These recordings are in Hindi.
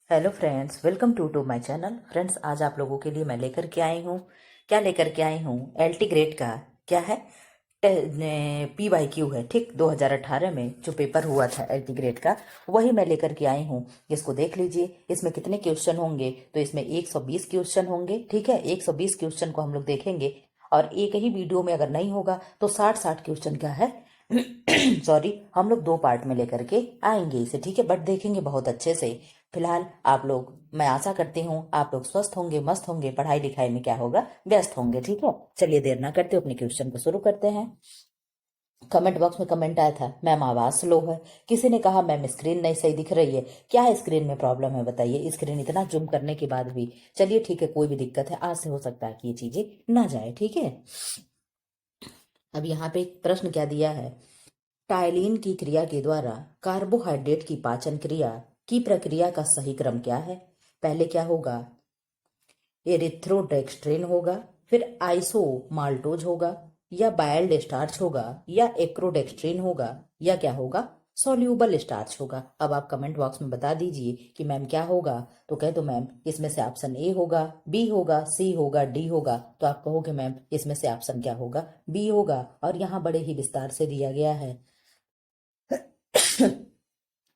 Hello friends, welcome to my channel. Friends, आज आप लोगों के लिए मैं लेकर के आई हूँ। क्या लेकर के आई हूँ? एलटी ग्रेड का क्या है, PYQ है। ठीक, 2018 में जो पेपर हुआ था एलटी ग्रेड का, वही मैं लेकर के आई हूँ। इसको देख लीजिए। इसमें कितने क्वेश्चन होंगे? तो इसमें 120 क्वेश्चन होंगे। ठीक है, 120 क्वेश्चन को हम लोग देखेंगे। और एक ही वीडियो में अगर नहीं होगा तो 60 क्वेश्चन क्या है सॉरी, हम लोग दो पार्ट में लेकर के आएंगे इसे। ठीक है, बट देखेंगे बहुत अच्छे से। फिलहाल आप लोग, मैं आशा करती हूँ आप लोग स्वस्थ होंगे, मस्त होंगे, पढ़ाई लिखाई में क्या होगा, व्यस्त होंगे। ठीक है, चलिए देर ना करते अपने क्वेश्चन को शुरू करते हैं। कमेंट बॉक्स में कमेंट आया था, मैम आवाज स्लो है। किसी ने कहा मैम स्क्रीन नहीं सही दिख रही है। क्या है स्क्रीन में प्रॉब्लम है बताइए? स्क्रीन इतना जूम करने के बाद भी। चलिए ठीक है, कोई भी दिक्कत है, आज से हो सकता है कि ये चीजें ना जाए। ठीक है, अब यहाँ पे एक प्रश्न क्या दिया है। टाइलिन की क्रिया के द्वारा कार्बोहाइड्रेट की पाचन क्रिया की प्रक्रिया का सही क्रम क्या है? पहले क्या होगा? एरिथ्रोडेक्स्ट्रिन होगा, फिर आइसोमाल्टोज होगा, या बाइल्ड स्टार्च होगा, या एक्रोडेक्स्ट्रिन होगा, या क्या होगा? सॉल्यूबल स्टार्च होगा। अब आप कमेंट बॉक्स में बता दीजिए कि मैम क्या होगा। तो कह दो मैम इसमें से ऑप्शन ए होगा, बी होगा, सी होगा, डी होगा। तो आप कहोगे मैम इसमें से ऑप्शन क्या होगा? बी होगा। और यहाँ बड़े ही विस्तार से दिया गया है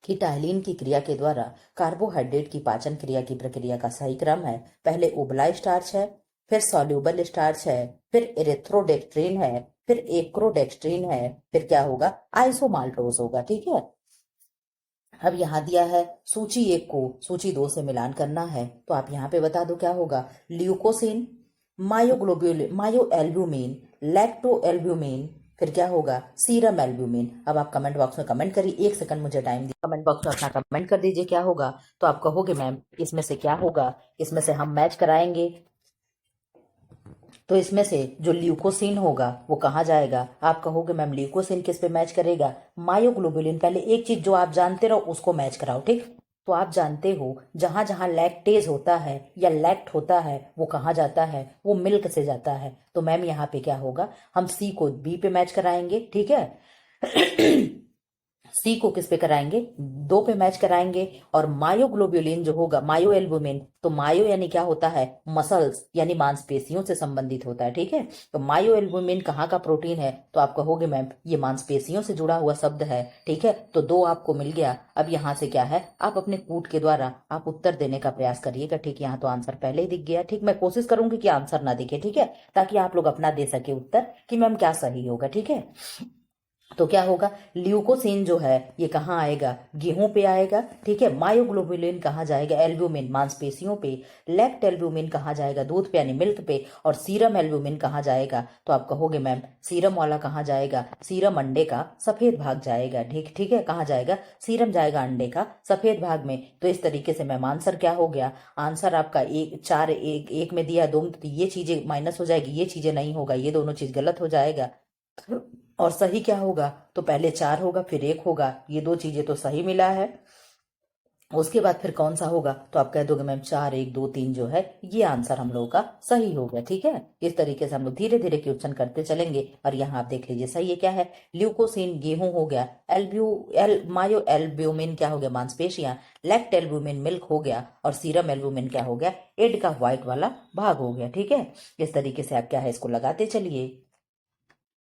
कि टाइलिन की क्रिया के द्वारा कार्बोहाइड्रेट की पाचन क्रिया की प्रक्रिया का सही क्रम है। पहले उबला स्टार्च है, फिर सॉल्यूबल स्टार्च है, फिर एरिथ्रोडेक्स्ट्रिन है, फिर एक्रोडेक्स्ट्रिन है, फिर क्या होगा? आइसोमाल्टोज होगा। ठीक है, अब यहाँ दिया है सूची एक को सूची दो से मिलान करना है। तो आप यहाँ पे बता दो क्या होगा। ल्यूकोसिन, मायोग्लोब्यूलिन, मायो एल्ब्यूमिन, लैक्टो एल्ब्यूमिन, फिर क्या होगा? Serum albumin. अब आप कमेंट बॉक्स में कमेंट करिए, एक सेकंड मुझे टाइम दीजिए, कमेंट बॉक्स में अपना कमेंट कर दीजिए क्या होगा। तो आप कहोगे मैम इसमें से क्या होगा? इसमें से हम मैच कराएंगे। तो इसमें से जो ल्यूकोसिन होगा वो कहाँ जाएगा? आप कहोगे मैम ल्यूकोसिन किस पे मैच करेगा? मायोग्लोबुलिन। पहले एक चीज जो आप जानते रहो उसको मैच कराओ। ठीक, तो आप जानते हो जहां जहां लैक्टेज होता है या लैक्ट होता है वो कहाँ जाता है? वो मिल्क से जाता है। तो मैम यहाँ पे क्या होगा? हम सी को बी पे मैच कराएंगे। ठीक है सी को किस पे कराएंगे? दो पे मैच कराएंगे। और मायोग्लोब्यूलिन जो होगा, मायो एल्बुमिन, तो मायो यानी क्या होता है? मसल्स यानी मांसपेशियों से संबंधित होता है। ठीक है, तो मायो एल्बुमिन कहाँ का प्रोटीन है? तो आप कहोगे मैम ये मांसपेशियों से जुड़ा हुआ शब्द है। ठीक है, तो दो आपको मिल गया। अब यहाँ से क्या है, आप अपने कूट के द्वारा आप उत्तर देने का प्रयास करिएगा। ठीक, यहाँ तो आंसर पहले ही दिख गया। ठीक, मैं कोशिश करूंगी कि आंसर ना दिखे। ठीक है, ताकि आप लोग अपना दे सके उत्तर कि मैम क्या सही होगा। ठीक है, तो क्या होगा? ल्यूकोसिन जो है ये कहाँ आएगा? गेहूं पे आएगा। ठीक है, मायोग्लोबुलिन कहाँ जाएगा? एल्ब्यूमिन मांसपेशियों पे। लैक्ट एल्ब्यूमिन कहाँ जाएगा? दूध पे यानी मिल्क पे। और सीरम एल्ब्यूमिन कहाँ जाएगा? तो आप कहोगे मैम सीरम वाला कहाँ जाएगा? सीरम अंडे का सफेद भाग जाएगा। ठीक, ठीक है, कहाँ जाएगा? सीरम जाएगा अंडे का सफेद भाग में। तो इस तरीके से मैम आंसर क्या हो गया? आंसर आपका एक, चार, एक में दिया, दो में, तो ये चीजें माइनस हो जाएगी, ये चीजें नहीं होगा, ये दोनों चीज गलत हो जाएगा। और सही क्या होगा? तो पहले चार होगा फिर एक होगा, ये दो चीजें तो सही मिला है। उसके बाद फिर कौन सा होगा? तो आप कह दोगे मैम चार, एक, दो, तीन जो है ये आंसर हम लोगों का सही हो गया। ठीक है, इस तरीके से हम लोग धीरे धीरे क्वेश्चन करते चलेंगे। और यहाँ आप देख लीजिए सही है क्या है। ल्यूकोसिन गेहूं हो गया, मायो एल्ब्यूमिन क्या हो गया? मांसपेशियां, लैक्ट एल्ब्यूमिन मिल्क हो गया, और सीरम एल्ब्यूमिन क्या हो गया? एड का व्हाइट वाला भाग हो गया। ठीक है, इस तरीके से आप क्या है इसको लगाते चलिए।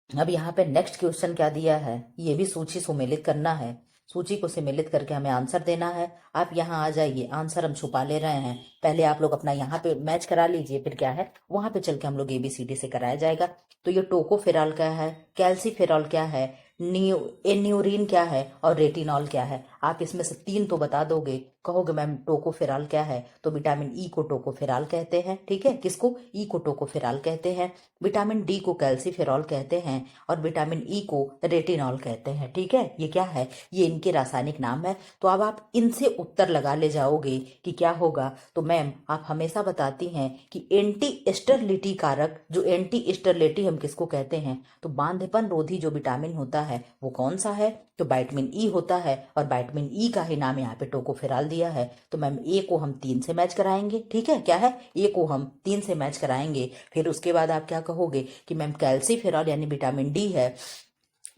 अब यहाँ पे नेक्स्ट क्वेश्चन क्या दिया है, ये भी सूची सुमेलित करना है। सूची को सम्मिलित करके हमें आंसर देना है। आप यहाँ आ जाइए, आंसर हम छुपा ले रहे हैं। पहले आप लोग अपना यहाँ पे मैच करा लीजिए, फिर क्या है वहां पे चल के हम लोग ABCD से कराया जाएगा। तो ये टोकोफेरॉल क्या है, कैल्सीफेरॉल क्या है, एन्यूरिन क्या है, और रेटिनॉल क्या है? आप इसमें से तीन तो बता दोगे। कहोगे मैम टोकोफेरॉल क्या है? तो विटामिन ई को टोकोफेरॉल कहते हैं। ठीक है, किसको? ई को टोकोफेरॉल कहते हैं। विटामिन डी को कैल्सीफेरॉल कहते हैं, और विटामिन ई को रेटिनॉल कहते हैं। ठीक है, ये क्या है? ये इनके रासायनिक नाम है। तो अब आप इनसे उत्तर लगा ले जाओगे कि क्या होगा। तो मैम आप हमेशा बताती हैं कि एंटी स्टेरिलिटी कारक, जो एंटी स्टेरिलिटी हम किसको कहते हैं? तो बांझपन रोधी जो विटामिन होता है वो कौन सा है? तो विटामिन ई होता है, और विटामिन ई का ही नाम यहाँ पे टोकोफेरॉल दिया है। तो मैम ए को हम तीन से मैच कराएंगे। ठीक है, क्या है? ए को हम तीन से मैच कराएंगे। फिर उसके बाद आप क्या कहोगे कि मैम कैल्सीफेरॉल यानी विटामिन डी है,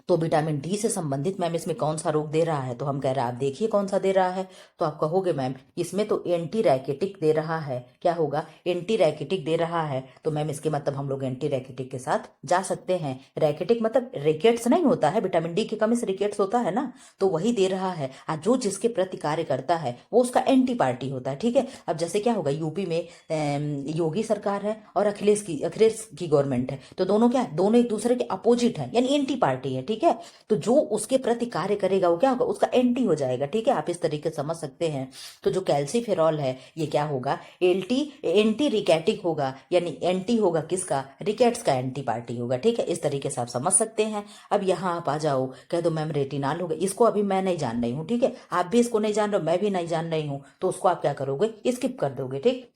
तो विटामिन डी से संबंधित मैम इसमें कौन सा रोग दे रहा है, तो हम कह रहे हैं आप देखिए कौन सा दे रहा है। तो आप कहोगे मैम इसमें तो एंटी रैकेटिक दे रहा है, क्या होगा, एंटी रैकेटिक दे रहा है। तो मैम इसके मतलब हम लोग एंटी रैकेटिक के साथ जा सकते हैं। रैकेटिक मतलब रिकेट्स नहीं होता है, विटामिन डी की कमी से रिकेट्स होता है ना, तो वही दे रहा है। जो जिसके प्रति कार्य करता है वो उसका एंटी पार्टी होता है, ठीक है। अब जैसे क्या होगा, यूपी में योगी सरकार है और अखिलेश की गवर्नमेंट है, तो दोनों क्या है, दोनों एक दूसरे के अपोजिट है, यानी एंटी पार्टी है, ठीक है। तो जो उसके प्रति कार्य करेगा वो क्या होगा, उसका एंटी हो जाएगा, ठीक है। आप इस तरीके से समझ सकते हैं। तो जो कैल्सीफेरॉल है ये क्या होगा, एंटी रिकेटिक होगा, यानी एंटी होगा किसका, रिकेट्स का एंटी पार्टी होगा, ठीक है। इस तरीके से आप समझ सकते हैं। अब यहाँ आप आ जाओ, कह दो मैम रेटिनॉल होगा, इसको अभी मैं नहीं जान रही हूँ, ठीक है। आप भी इसको नहीं जान रहे हो, मैं भी नहीं जान रही हूँ, तो उसको आप क्या करोगे, स्किप कर दोगे, ठीक।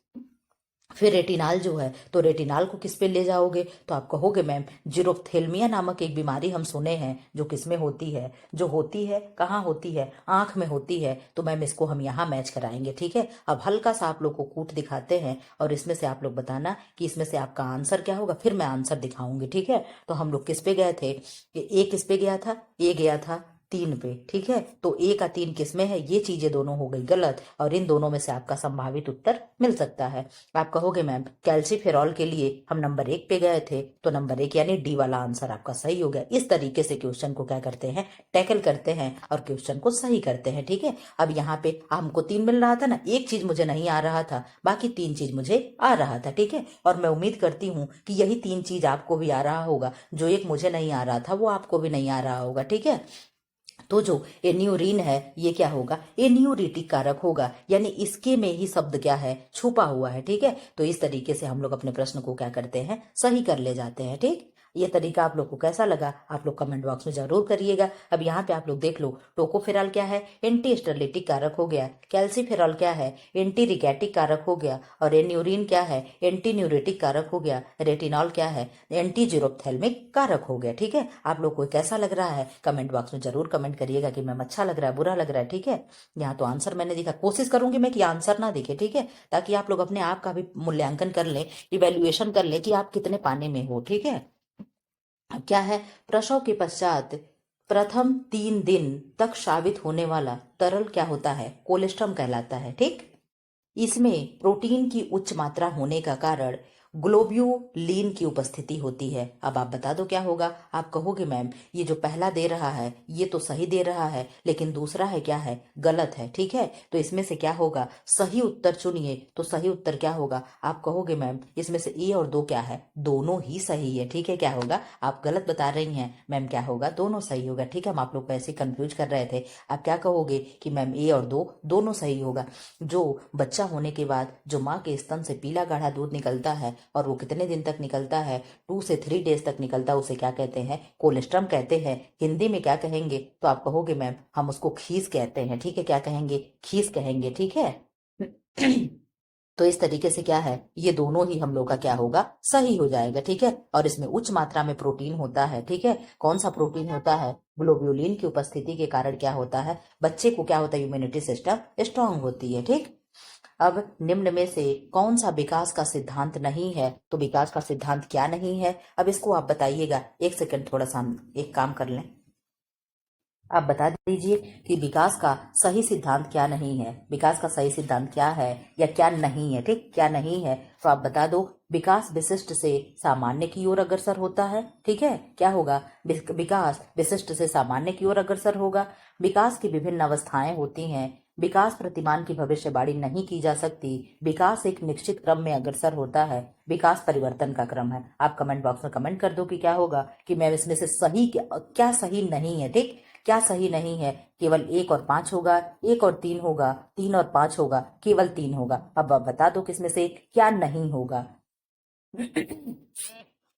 फिर रेटिनाल जो है, तो रेटिनाल को किस पे ले जाओगे, तो आप कहोगे मैम जीरोप्थेल्मिया नामक एक बीमारी हम सुने हैं, जो किस में होती है, जो होती है कहाँ होती है, आंख में होती है। तो मैम इसको हम यहाँ मैच कराएंगे, ठीक है। अब हल्का सा आप लोग को कूट दिखाते हैं और इसमें से आप लोग बताना कि इसमें से आपका आंसर क्या होगा, फिर मैं आंसर दिखाऊंगी, ठीक है। तो हम लोग किस पे गए थे, ए किस पे गया था, ए गया था 3 पे, ठीक है। तो ए का 3 किस में है, ये चीजें दोनों हो गई गलत, और इन दोनों में से आपका संभावित उत्तर मिल सकता है। आप कहोगे मैम कैल्सीफेरॉल के लिए हम नंबर 1 पे गए थे, तो नंबर 1 यानी डी वाला आंसर आपका सही हो गया। इस तरीके से क्वेश्चन को क्या करते हैं, टैकल करते हैं और क्वेश्चन को सही करते हैं, ठीक है। अब यहाँ पे हमको 3 मिल रहा था ना, एक चीज मुझे नहीं आ रहा था, बाकी 3 चीज मुझे आ रहा था, ठीक है। और मैं उम्मीद करती हूँ कि यही 3 चीज आपको भी आ रहा होगा, जो एक मुझे नहीं आ रहा था वो आपको भी नहीं आ रहा होगा, ठीक है। तो जो एन्यूरिन है ये क्या होगा, एन्यूरिटिक कारक होगा, यानी इसके में ही शब्द क्या है, छुपा हुआ है, ठीक है। तो इस तरीके से हम लोग अपने प्रश्न को क्या करते हैं, सही कर ले जाते हैं, ठीक। ये तरीका आप लोग को कैसा लगा, आप लोग कमेंट बॉक्स में जरूर करिएगा। अब यहाँ पे आप लोग देख लो, टोकोफेरॉल क्या है, एंटी स्टरलिटिक कारक हो गया, कैल्सीफेरॉल क्या है, एंटी रिकेटिक कारक हो गया, और एन्यूरिन क्या है, एंटी न्यूरेटिक कारक हो गया, रेटिनॉल क्या है, एंटी जीरोप्थेल्मिक कारक हो गया, ठीक है। आप लोग को कैसा लग रहा है कमेंट बॉक्स में जरूर कमेंट करिएगा कि मैम अच्छा लग रहा है, बुरा लग रहा है, ठीक है। यहाँ तो आंसर मैंने दिखा, कोशिश करूंगी मैं कि आंसर ना दिखे, ठीक है, ताकि आप लोग अपने आप का भी मूल्यांकन कर लें, इवेल्युएशन कर लें कि आप कितने पाने में हो, ठीक है। अब क्या है, प्रसव के पश्चात प्रथम 3 दिन तक स्रावित होने वाला तरल क्या होता है, कोलेस्ट्रम कहलाता है, ठीक। इसमें प्रोटीन की उच्च मात्रा होने का कारण ग्लोब्यूलिन की उपस्थिति होती है। अब आप बता दो क्या होगा, आप कहोगे मैम ये जो पहला दे रहा है ये तो सही दे रहा है, लेकिन दूसरा है क्या है, गलत है, ठीक है। तो इसमें से क्या होगा, सही उत्तर चुनिए। तो सही उत्तर क्या होगा, आप कहोगे मैम इसमें से ए और 2 क्या है, दोनों ही सही है, ठीक है। क्या होगा, आप गलत बता रही हैं मैम, क्या होगा, दोनों सही होगा, ठीक है। हम आप लोग को ऐसे कंफ्यूज कर रहे थे। आप क्या कहोगे कि मैम ए और 2 दोनों सही होगा। जो बच्चा होने के बाद जो माँ के स्तन से पीला गाढ़ा दूध निकलता है, और वो कितने दिन तक निकलता है, 2 से 3 डेज तक निकलता है, उसे क्या कहते हैं, कोलेस्ट्रम कहते हैं। हिंदी में क्या कहेंगे, तो आप कहोगे मैम हम उसको खीस कहते हैं, ठीक है। क्या कहेंगे, खीस कहेंगे, ठीक है। तो इस तरीके से क्या है, ये दोनों ही हम लोग का क्या होगा, सही हो जाएगा, ठीक है। और इसमें उच्च मात्रा में प्रोटीन होता है, ठीक है। कौन सा प्रोटीन होता है, ग्लोब्यूलिन की उपस्थिति के कारण क्या होता है, बच्चे को क्या होता है, इम्यूनिटी सिस्टम स्ट्रांग होती है, ठीक। अब निम्न में से कौन सा विकास का सिद्धांत नहीं है, तो विकास का सिद्धांत क्या नहीं है, अब इसको आप बताइएगा। एक सेकंड थोड़ा सा हम एक काम कर लें, आप बता दीजिए कि विकास का सही सिद्धांत क्या नहीं है, विकास का सही सिद्धांत क्या है या क्या नहीं है, ठीक, क्या नहीं है। तो आप बता दो, विकास विशिष्ट से सामान्य की ओर अग्रसर होता है, ठीक है। क्या होगा, विकास विशिष्ट से सामान्य की ओर अग्रसर होगा। विकास की विभिन्न अवस्थाएं होती हैं, विकास प्रतिमान की भविष्यवाणी नहीं की जा सकती, विकास एक निश्चित क्रम में अग्रसर होता है, विकास परिवर्तन का क्रम है। आप कमेंट बॉक्स में कमेंट कर दो कि क्या होगा, कि मैं इसमें से सही क्या सही नहीं है, ठीक। क्या सही नहीं है, केवल 1 और 5 होगा, 1 और 3 होगा, 3 और 5 होगा, केवल 3 होगा। अब आप बता दो किसमें से क्या नहीं होगा।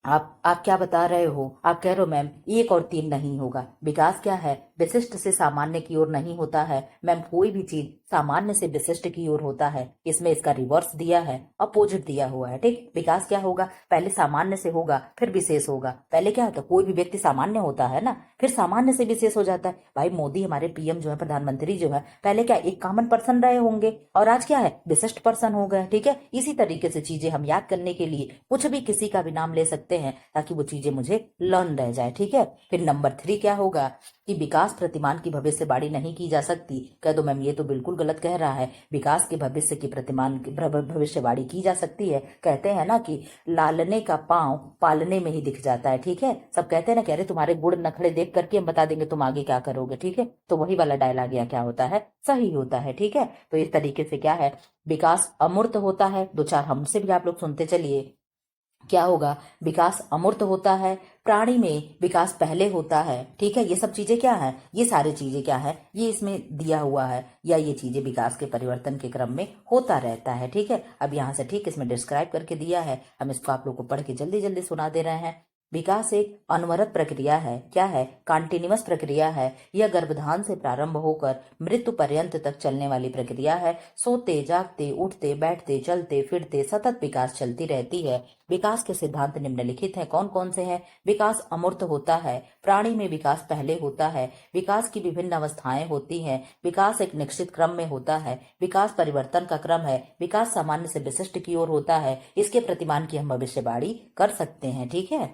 आप क्या बता रहे हो, आप कह रहे हो मैम 1 और 3 नहीं होगा। विकास क्या है, विशिष्ट से सामान्य की ओर नहीं होता है मैम, कोई भी चीज सामान्य से विशिष्ट की ओर होता है। इसमें इसका रिवर्स दिया है, अपोजिट दिया हुआ है, ठीक। विकास क्या होगा, पहले सामान्य से होगा फिर विशेष होगा। पहले क्या होता है, कोई भी व्यक्ति सामान्य होता है ना, फिर सामान्य से विशेष हो जाता है। भाई मोदी हमारे पीएम जो है, प्रधानमंत्री जो है, पहले क्या एक कॉमन पर्सन रहे होंगे और आज क्या है, विशिष्ट पर्सन हो गए, ठीक है। इसी तरीके से चीजें हम याद करने के लिए कुछ भी किसी का भी नाम ले सकते करते हैं ताकि वो चीजें मुझे लर्न रह जाए, ठीक है। फिर नंबर 3 क्या होगा कि विकास प्रतिमान की भविष्यवाणी नहीं की जा सकती। कह दो मैम ये तो बिल्कुल गलत कह रहा है, विकास के भविष्य की प्रतिमान की भविष्यवाणी की जा सकती है। कहते हैं ना कि लालने का पांव पालने में ही दिख जाता है, ठीक है। सब कहते हैं ना, कह रहे तुम्हारे गुड़ नखड़े देख करके हम बता देंगे तुम आगे क्या करोगे, ठीक है। तो वही वाला डायलॉग या क्या होता है, सही होता है, ठीक है। तो इस तरीके से क्या है, विकास अमूर्त होता है। दो चार हमसे भी आप लोग सुनते चलिए। क्या होगा, विकास अमूर्त होता है, प्राणी में विकास पहले होता है, ठीक है। ये सब चीजें क्या है, ये सारी चीजें क्या है, ये इसमें दिया हुआ है, या ये चीजें विकास के परिवर्तन के क्रम में होता रहता है, ठीक है। अब यहाँ से ठीक इसमें डिस्क्राइब करके दिया है, हम इसको आप लोग को पढ़ के जल्दी जल्दी सुना दे रहे हैं। विकास एक अनवरत प्रक्रिया है, क्या है, कॉन्टिन्यूअस प्रक्रिया है। यह गर्भधान से प्रारंभ होकर मृत्यु पर्यंत तक चलने वाली प्रक्रिया है। सोते जागते उठते बैठते चलते फिरते सतत विकास चलती रहती है। विकास के सिद्धांत निम्नलिखित हैं, कौन कौन से हैं। विकास अमूर्त होता है, प्राणी में विकास पहले होता है, विकास की विभिन्न अवस्थाएं होती हैं, विकास एक निश्चित क्रम में होता है, विकास परिवर्तन का क्रम है, विकास सामान्य से विशिष्ट की ओर होता है। इसके प्रतिमान की हम भविष्यवाणी कर सकते हैं, ठीक है।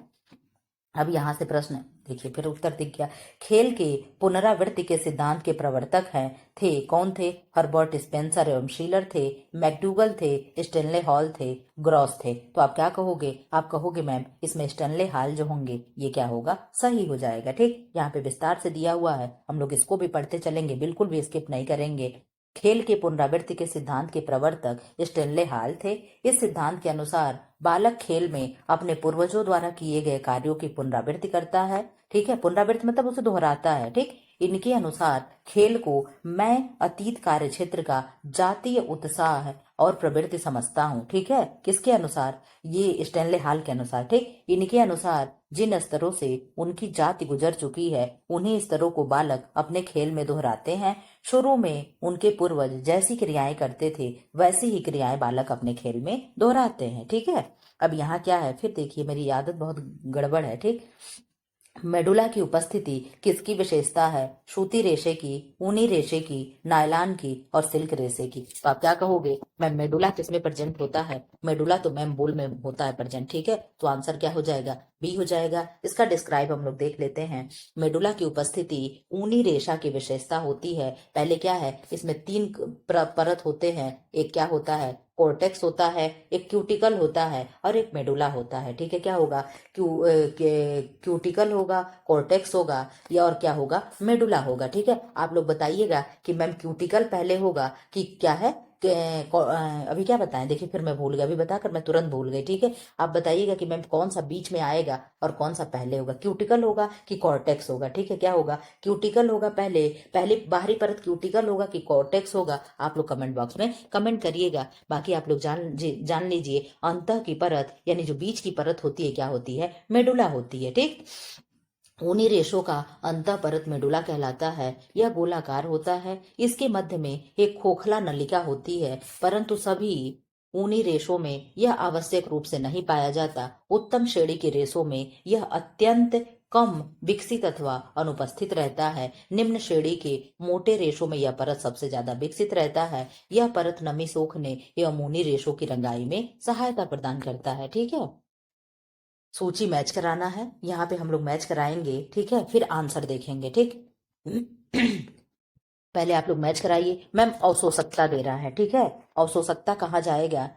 अब यहाँ से प्रश्न देखिए, फिर उत्तर दिख गया। खेल के पुनरावृत्ति के सिद्धांत के प्रवर्तक हैं थे, कौन थे, हर्बर्ट स्पेंसर एवं शीलर थे, मैकडूगल थे, स्टेनले हॉल थे, ग्रॉस थे। तो आप क्या कहोगे, आप कहोगे मैम इसमें स्टेनले हॉल जो होंगे ये क्या होगा, सही हो जाएगा, ठीक। यहाँ पे विस्तार से दिया हुआ है, हम लोग इसको भी पढ़ते चलेंगे, बिल्कुल भी स्किप नहीं करेंगे। खेल के पुनरावृत्ति के सिद्धांत के प्रवर्तक स्टेनले हॉल थे। इस सिद्धांत के अनुसार बालक खेल में अपने पूर्वजों द्वारा किए गए कार्यों की पुनरावृत्ति करता है, ठीक है। पुनरावृत्ति मतलब उसे दोहराता है, ठीक। इनके अनुसार खेल को मैं अतीत कार्य क्षेत्र का जातीय उत्साह और प्रवृत्ति समझता हूँ, ठीक है। किसके अनुसार, ये स्टेनले हॉल के अनुसार, ठीक। इनके अनुसार जिन स्तरों से उनकी जाति गुजर चुकी है उन्हीं स्तरों को बालक अपने खेल में दोहराते हैं। शुरू में उनके पूर्वज जैसी क्रियाएं करते थे वैसी ही क्रियाएं बालक अपने खेल में दोहराते हैं, ठीक है। अब यहाँ क्या है, फिर देखिए मेरी आदत बहुत गड़बड़ है, ठीक। मेडुला की उपस्थिति किसकी विशेषता है, सूती रेशे की, ऊनी रेशे की, नायलॉन की और सिल्क रेशे की। तो आप क्या कहोगे, मैम मेडुला किसमें प्रेजेंट होता है, मेडुला तो मैम बोल में होता है प्रेजेंट, ठीक है। तो आंसर क्या हो जाएगा, बी हो जाएगा। इसका डिस्क्राइब हम लोग देख लेते हैं। मेडुला की उपस्थिति ऊनी रेशा की विशेषता होती है। पहले क्या है, इसमें 3 परत होते हैं, एक क्या होता है, कोर्टेक्स होता है, एक क्यूटिकल होता है और एक मेडुला होता है, ठीक है। क्या होगा, क्यूटिकल होगा, कोर्टेक्स होगा, या और क्या होगा, मेडुला होगा, ठीक है। आप लोग बताइएगा कि मैम क्यूटिकल पहले होगा कि क्या है, अभी क्या बताएं, देखिए फिर मैं भूल गया, अभी बताकर मैं तुरंत भूल गई, ठीक है। आप बताइएगा कि मैम कौन सा बीच में आएगा और कौन सा पहले होगा, क्यूटिकल होगा कि कॉर्टेक्स होगा, ठीक है। क्या होगा, क्यूटिकल होगा पहले, पहली बाहरी परत क्यूटिकल होगा कि कॉर्टेक्स होगा। आप लोग कमेंट बॉक्स में कमेंट करिएगा। बाकी आप लोग जान लीजिए, अंतः की परत यानी जो बीच की परत होती है क्या होती है, मेडुला होती है, ठीक। ऊनी रेशों का अंतः परत मेडुला कहलाता है। यह गोलाकार होता है, इसके मध्य में एक खोखला नलिका होती है, परंतु सभी ऊनी रेशों में यह आवश्यक रूप से नहीं पाया जाता। उत्तम श्रेणी की रेशों में यह अत्यंत कम विकसित अथवा अनुपस्थित रहता है। निम्न श्रेणी के मोटे रेशों में यह परत सबसे ज्यादा विकसित रहता है। यह परत नमी सोखने एवं ऊनी रेशों की रंगाई में सहायता प्रदान करता है, ठीक है। सूची मैच कराना है, यहाँ पे हम लोग मैच कराएंगे, ठीक है। फिर आंसर देखेंगे, ठीक। पहले आप लोग मैच कराइए। मैम अवशोषकता दे रहा है, ठीक है। अवशोषकता कहाँ जाएगा,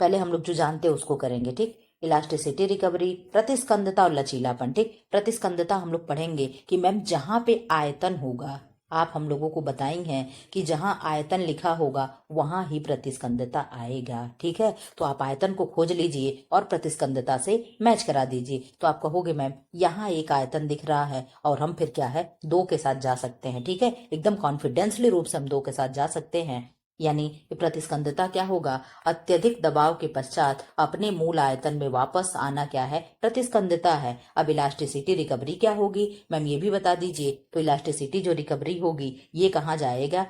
पहले हम लोग जो जानते हैं उसको करेंगे, ठीक। इलास्टिसिटी, रिकवरी, प्रतिस्कंदता और लचीलापन, ठीक। प्रतिस्कंदता हम लोग पढ़ेंगे कि मैम जहां पे आयतन होगा, आप हम लोगों को बताई हैं कि जहां आयतन लिखा होगा वहां ही प्रतिस्कंदता आएगा, ठीक है। तो आप आयतन को खोज लीजिए और प्रतिस्कंदता से मैच करा दीजिए। तो आप कहोगे मैम यहाँ एक आयतन दिख रहा है और हम फिर क्या है, 2 के साथ जा सकते हैं, ठीक है। एकदम कॉन्फिडेंसली रूप से हम 2 के साथ जा सकते हैं। यानी प्रतिस्कंदता क्या होगा, अत्यधिक दबाव के पश्चात अपने मूल आयतन में वापस आना क्या है, प्रतिस्कंदता है। अब इलास्टिसिटी रिकवरी क्या होगी, मैम ये भी बता दीजिए। तो इलास्टिसिटी जो रिकवरी होगी ये कहाँ जाएगा,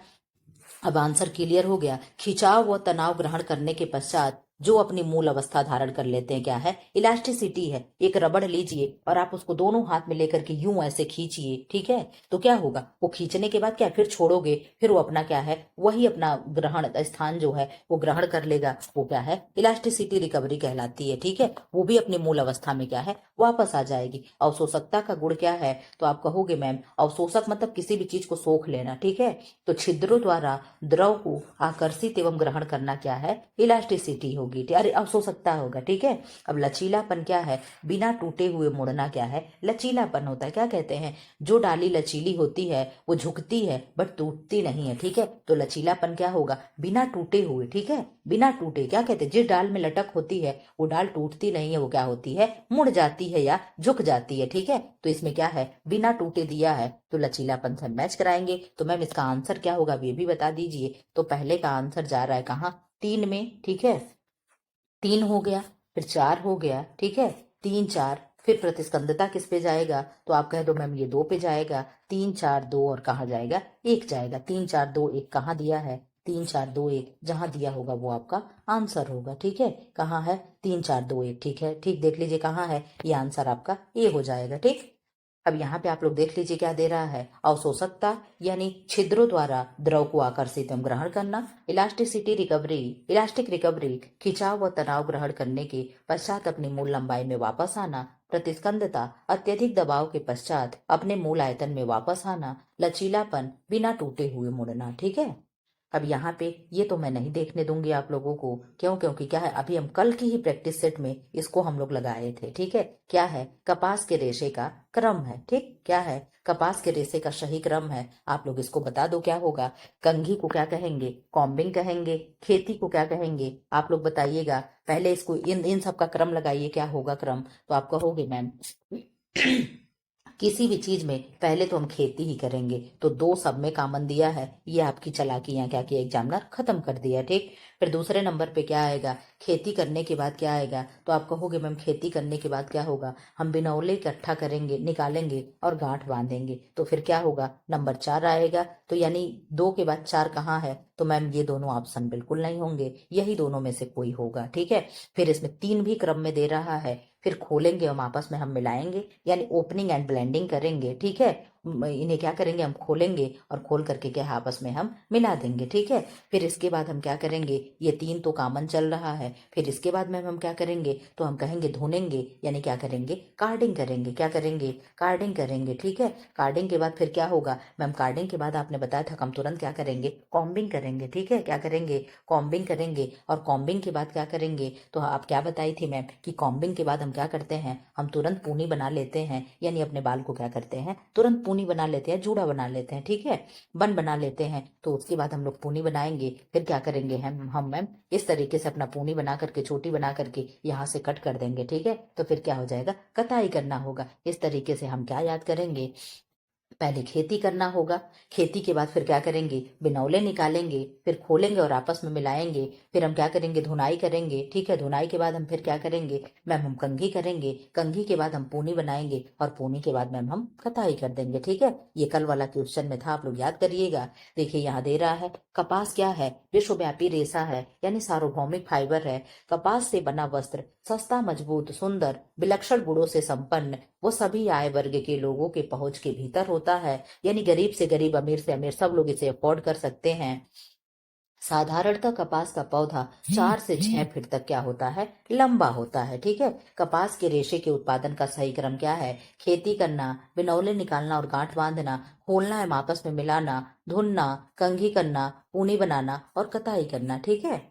अब आंसर क्लियर हो गया। खिंचाव व तनाव ग्रहण करने के पश्चात जो अपनी मूल अवस्था धारण कर लेते हैं। क्या है? इलास्टिसिटी है। एक रबड़ लीजिए और आप उसको दोनों हाथ में लेकर के यूं ऐसे खींचिए, ठीक है, तो क्या होगा? वो खींचने के बाद क्या, फिर छोड़ोगे, फिर वो अपना क्या है, वही अपना ग्रहण स्थान जो है वो ग्रहण कर लेगा। वो क्या है? इलास्टिसिटी रिकवरी कहलाती है, ठीक है। वो भी अपनी मूल अवस्था में क्या है, वापस आ जाएगी। अवशोषकता का गुण क्या है? तो आप कहोगे मैम अवशोषक मतलब किसी भी चीज को सोख लेना, ठीक है। तो छिद्रों द्वारा द्रव को आकर्षित एवं ग्रहण करना क्या है? इलास्टिसिटी होगी, अरे अवशोषकता होगा, ठीक है। अब लचीलापन क्या है? बिना टूटे हुए मुड़ना क्या है? लचीलापन होता है। क्या कहते हैं? जो डाली लचीली होती है वो झुकती है बट टूटती नहीं है, ठीक है। तो लचीलापन क्या होगा? बिना टूटे हुए, ठीक है, बिना टूटे। क्या कहते हैं? जिस डाल में लटक होती है वो डाल टूटती नहीं है, वो क्या होती है? मुड़ जाती है या झुक जाती है, ठीक है। तो इसमें क्या है? बिना टूटे दिया है तो लचीलापन से मैच कराएंगे। तो मैम इसका आंसर क्या होगा ये भी बता दीजिए। तो पहले का आंसर जा रहा है कहाँ? 3 में, ठीक है। 3 हो गया, फिर 4 हो गया, ठीक है, 3 4। फिर प्रतिस्कंदता किस पे जाएगा? तो आप कह दो मैम ये 2 पे जाएगा। 3 4 2 और कहाँ जाएगा? 1 जाएगा। 3 4 2 1 कहाँ दिया है? 3 4 2 1 जहां दिया होगा वो आपका आंसर होगा, ठीक है। कहाँ है? 3 4 2 1, ठीक है। ठीक, देख लीजिए कहाँ है, ये आंसर आपका ए हो जाएगा, ठीक। अब यहाँ पे आप लोग देख लीजिए क्या दे रहा है? अवशोषकता यानी छिद्रों द्वारा द्रव को आकर्षित एवं ग्रहण करना। इलास्टिसिटी रिकवरी, इलास्टिक रिकवरी, खिंचाव व तनाव ग्रहण करने के पश्चात अपनी मूल लंबाई में वापस आना। प्रतिस्कंदता, अत्यधिक दबाव के पश्चात अपने मूल आयतन में वापस आना। लचीलापन, बिना टूटे हुए मुड़ना, ठीक है। अब यहाँ पे ये तो मैं नहीं देखने दूंगी आप लोगों को, क्यों? क्योंकि क्या है, अभी हम कल की ही प्रैक्टिस सेट में इसको हम लोग लगाए थे, ठीक है। क्या है? कपास के रेशे का क्रम है, ठीक। क्या है? कपास के रेशे का सही क्रम है। आप लोग इसको बता दो क्या होगा। कंघी को क्या कहेंगे? कॉम्बिंग कहेंगे। खेती को क्या कहेंगे? आप लोग बताइएगा। पहले इसको इन इन सब का क्रम लगाइए, क्या होगा क्रम? तो आप कहोगे मैम किसी भी चीज में पहले तो हम खेती ही करेंगे, तो 2 सब में कॉमन दिया है। ये आपकी चालाकियां क्या किया एग्जामिनर खत्म कर दिया, ठीक। फिर दूसरे नंबर पे क्या आएगा? खेती करने के बाद क्या आएगा? तो आप कहोगे मैम खेती करने के बाद क्या होगा? हम बिनौले इकट्ठा करेंगे, निकालेंगे और गांठ बांधेंगे, तो फिर क्या होगा? नंबर 4 आएगा। तो यानी 2 के बाद 4 कहाँ है? तो मैम ये दोनों ऑप्शन बिल्कुल नहीं होंगे, यही दोनों में से कोई होगा, ठीक है। फिर इसमें 3 भी क्रम में दे रहा है। फिर खोलेंगे हम आपस में, हम मिलाएंगे यानी ओपनिंग एंड ब्लेंडिंग करेंगे, ठीक है। इन्हें क्या करेंगे? हम खोलेंगे और खोल करके क्या है, आपस में हम मिला देंगे, ठीक है। फिर इसके बाद हम क्या करेंगे? ये 3 तो कॉमन चल रहा है। फिर इसके बाद में हम क्या करेंगे? तो हम कहेंगे धुनेंगे, यानी क्या करेंगे? कार्डिंग करेंगे। क्या करेंगे? कार्डिंग करेंगे, ठीक है। कार्डिंग के बाद फिर क्या होगा? मैम कार्डिंग के बाद आपने बताया था हम तुरंत क्या करेंगे? कॉम्बिंग करेंगे, ठीक है। क्या करेंगे? कॉम्बिंग करेंगे। और कॉम्बिंग के बाद क्या करेंगे? तो आप क्या बताई थी मैम कि कॉम्बिंग के बाद हम क्या करते हैं? हम तुरंत पूनी बना लेते हैं, यानी अपने बाल को क्या करते हैं? तुरंत पूनी बना लेते हैं, जूड़ा बना लेते हैं, ठीक है, बन बना लेते हैं। तो उसके बाद हम लोग पूनी बनाएंगे। फिर क्या करेंगे? हम मैम इस तरीके से अपना पूनी बना करके, छोटी बना करके यहाँ से कट कर देंगे, ठीक है। तो फिर क्या हो जाएगा? कटाई करना होगा। इस तरीके से हम क्या याद करेंगे? पहले खेती करना होगा। खेती के बाद फिर क्या करेंगे? बिनौले निकालेंगे, फिर खोलेंगे और आपस में मिलाएंगे। फिर हम क्या करेंगे? धुनाई करेंगे, ठीक है। धुनाई के बाद हम फिर क्या करेंगे? मैम हम कंघी करेंगे। कंघी के बाद हम पूनी बनाएंगे और पूनी के बाद मैम हम कताई कर देंगे, ठीक है। ये कल वाला क्वेश्चन में था, आप लोग याद करिएगा। देखिए यहाँ दे रहा है कपास क्या है? विश्वव्यापी रेशा है, यानी सार्वभौमिक फाइबर है। कपास से बना वस्त्र सस्ता, मजबूत, सुंदर, विलक्षण गुणों से संपन्न, वो सभी आय वर्ग के लोगों के पहुंच के भीतर होता है, यानी गरीब से गरीब, अमीर से अमीर, सब लोग इसे अफोर्ड कर सकते हैं। साधारणतः कपास का पौधा 4 से 6 फीट तक क्या होता है? लंबा होता है, ठीक है। कपास के रेशे के उत्पादन का सही क्रम क्या है? खेती करना, बिनौले निकालना और गांठ बांधना, खोलना एवं आपस में मिलाना, धुनना, कंघी करना, पूनी बनाना और कताई करना, ठीक है।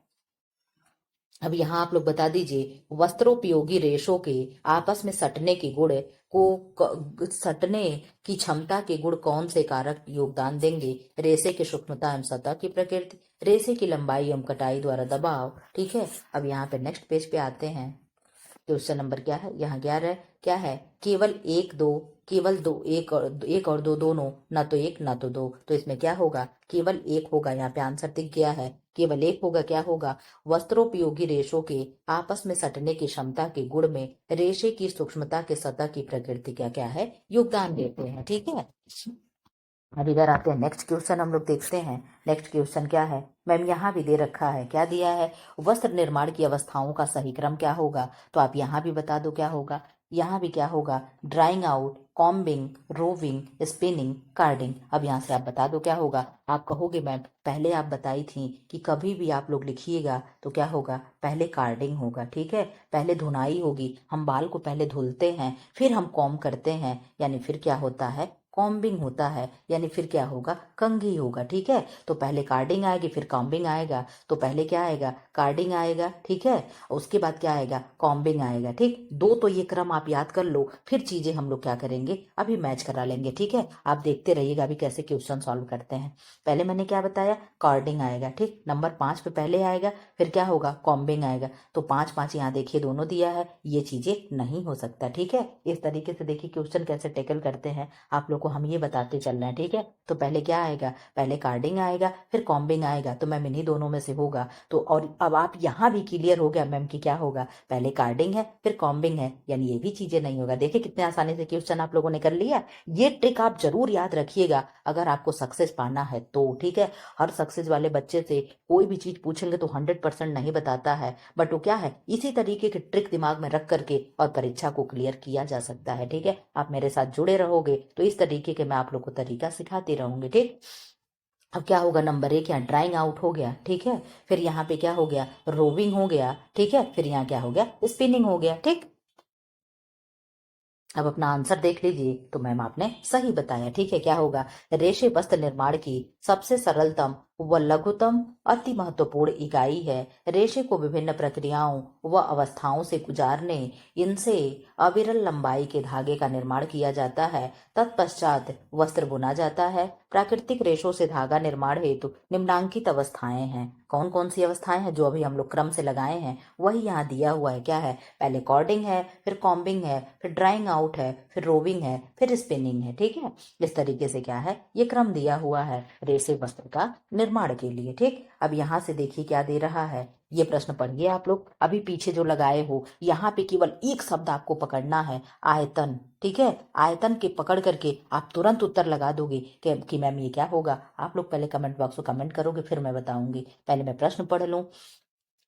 अब यहाँ आप लोग बता दीजिए वस्त्रोपयोगी रेशों के आपस में सटने के गुण सटने की क्षमता के गुण कौन से कारक योगदान देंगे? रेशे की सूक्ष्मता एवं सतह की प्रकृति, रेशे की लंबाई एवं कटाई द्वारा दबाव, ठीक है। अब यहाँ पे नेक्स्ट पेज पे आते हैं। क्वेश्चन नंबर क्या है? यहाँ 11 क्या है? केवल एक दो, केवल दो, एक और दो दोनों, ना तो एक ना तो दो। तो इसमें क्या होगा? केवल एक होगा। यहाँ पे आंसर दिख गया है, केवल एक होगा। क्या होगा? वस्त्रोपयोगी रेशों के आपस में सटने की क्षमता के गुण में रेशे की सूक्ष्मता के सतह की प्रकृति क्या क्या है? योगदान देते हैं, ठीक है। अब इधर आते हैं नेक्स्ट क्वेश्चन, हम लोग देखते हैं नेक्स्ट क्वेश्चन क्या है। मैम यहाँ भी दे रखा है, क्या दिया है, वस्त्र निर्माण की अवस्थाओं का सही क्रम क्या होगा, तो आप यहाँ भी बता दो क्या होगा। यहाँ भी क्या होगा, drawing out, combing, roving, spinning, carding. अब यहाँ से आप बता दो क्या होगा। आप कहोगे मैम पहले आप बताई थी कि कभी भी आप लोग लिखिएगा तो क्या होगा, पहले कार्डिंग होगा, ठीक है, पहले धुनाई होगी, हम बाल को पहले धुलते हैं फिर हम कॉम्ब करते हैं, यानी फिर क्या होता है, कॉम्बिंग होता है, यानी फिर क्या होगा, कंघी होगा, ठीक है। तो पहले कार्डिंग आएगी फिर कॉम्बिंग आएगा, तो पहले क्या आएगा, कार्डिंग आएगा, ठीक है, उसके बाद क्या आएगा, कॉम्बिंग आएगा, ठीक। दो तो ये क्रम आप याद कर लो, फिर चीजें हम लोग क्या करेंगे, अभी मैच करा लेंगे, ठीक है। आप देखते रहिएगा अभी कैसे क्वेश्चन सॉल्व करते हैं। पहले मैंने क्या बताया, कार्डिंग आएगा, ठीक, नंबर 5 पे पहले आएगा, फिर क्या होगा, कॉम्बिंग आएगा। तो 5 5 यहाँ देखिए दोनों दिया है, ये चीजें नहीं हो सकता, ठीक है। इस तरीके से देखिए क्वेश्चन कैसे टैकल करते हैं, आप लोग को हम ये बताते चल रहे हैं, ठीक है। तो पहले क्या आएगा, पहले कार्डिंग आएगा फिर कॉम्बिंग आएगा, तो मैम इन्हीं दोनों में से होगा। तो और अब आप यहाँ भी क्लियर हो गया मैम कि क्या होगा, पहले कार्डिंग है फिर कॉम्बिंग है, यानी ये भी चीजें नहीं होगा। देखिए कितने आसानी से क्वेश्चन आप लोगों ने कर लिया। ये ट्रिक आप जरूर याद रखिएगा अगर आपको सक्सेस पाना है तो, ठीक है। हर सक्सेस वाले बच्चे से कोई भी चीज पूछेंगे तो 100% नहीं बताता है, बट वो क्या है, इसी तरीके के ट्रिक दिमाग में रख करके और परीक्षा को क्लियर किया जा सकता है, ठीक है। आप मेरे साथ जुड़े रहोगे तो इस तरीके के मैं आप लोग को तरीका सिखाती रहूंगी, ठीक। अब क्या होगा, नंबर 1 यहाँ ड्राइंग आउट हो गया, ठीक है, फिर यहाँ पे क्या हो गया, रोविंग हो गया, ठीक है, फिर यहाँ क्या हो गया, स्पिनिंग हो गया, ठीक। अब अपना आंसर देख लीजिए, तो मैम आपने सही बताया, ठीक है। क्या होगा, रेशे वस्त्र निर्माण की सबसे सरलतम व लघुतम अति महत्वपूर्ण इकाई है। रेशे को विभिन्न प्रक्रियाओं व अवस्थाओं से गुजारने इनसे अविरल लंबाई के धागे का निर्माण किया जाता है। तत्पश्चात वस्त्र बुना जाता है। प्राकृतिक रेशों से धागा निर्माण हेतु निम्नांकित अवस्थाएं हैं। कौन कौन सी अवस्थाएं हैं जो अभी हम लोग क्रम से लगाए हैं, वही यहाँ दिया हुआ है। क्या है, पहले कॉर्डिंग है फिर कॉम्बिंग है फिर ड्राइंग आउट है फिर रोविंग है फिर स्पिनिंग है, ठीक है। इस तरीके से क्या है, ये क्रम दिया हुआ है रेशे वस्त्र का निर्माण के लिए, ठीक। अब यहाँ से देखिए क्या दे रहा है, ये प्रश्न पढ़िए आप लोग। अभी पीछे जो लगाए हो यहाँ पे केवल एक शब्द आपको पकड़ना है, आयतन, ठीक है। आयतन के पकड़ करके आप तुरंत उत्तर लगा दोगे कि मैम ये क्या होगा। आप लोग पहले कमेंट बॉक्स में कमेंट करोगे फिर मैं बताऊंगी। पहले मैं प्रश्न पढ़ लूं।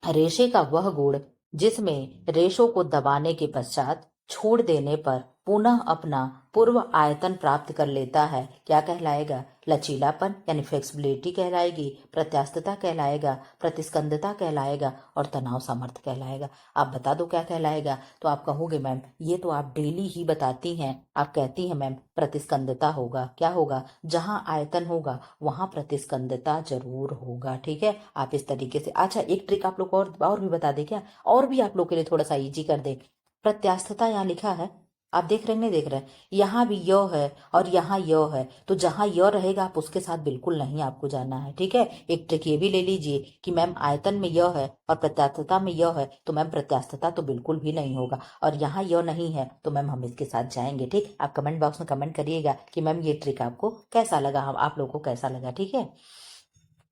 रेशे का वह गुण जिसमें रेशों को दबाने के पश्चात छोड़ देने पर पुनः अपना पूर्व आयतन प्राप्त कर लेता है, क्या कहलाएगा, लचीलापन यानी फ्लेक्सिबिलिटी कहलाएगी, प्रत्यास्थता कहलाएगा, प्रतिस्कंदता कहलाएगा और तनाव सामर्थ्य कहलाएगा। आप बता दो क्या कहलाएगा। तो आप कहोगे मैम ये तो आप डेली ही बताती हैं, आप कहती हैं मैम प्रतिस्कंदता होगा। क्या होगा, जहां आयतन होगा वहां प्रतिस्कंदता जरूर होगा, ठीक है। आप इस तरीके से, अच्छा एक ट्रिक आप लोग को और भी बता दे क्या, और भी आप लोग के लिए थोड़ा सा इजी कर दे। प्रत्यास्थता यहाँ लिखा है, आप देख रहे हैं नहीं देख रहे हैं, यहाँ भी य है और यहाँ य है, तो जहां य रहेगा आप उसके साथ बिल्कुल नहीं आपको जाना है, ठीक है। एक ट्रिक ये भी ले लीजिए कि मैम आयतन में य है और प्रत्यास्थता में य है, तो मैम प्रत्यास्थता तो बिल्कुल भी नहीं होगा, और यहाँ य नहीं है तो मैम हम इसके साथ जाएंगे, ठीक। आप कमेंट बॉक्स में कमेंट करिएगा कि मैम ये ट्रिक आपको कैसा लगा, हम आप लोग को कैसा लगा, ठीक है।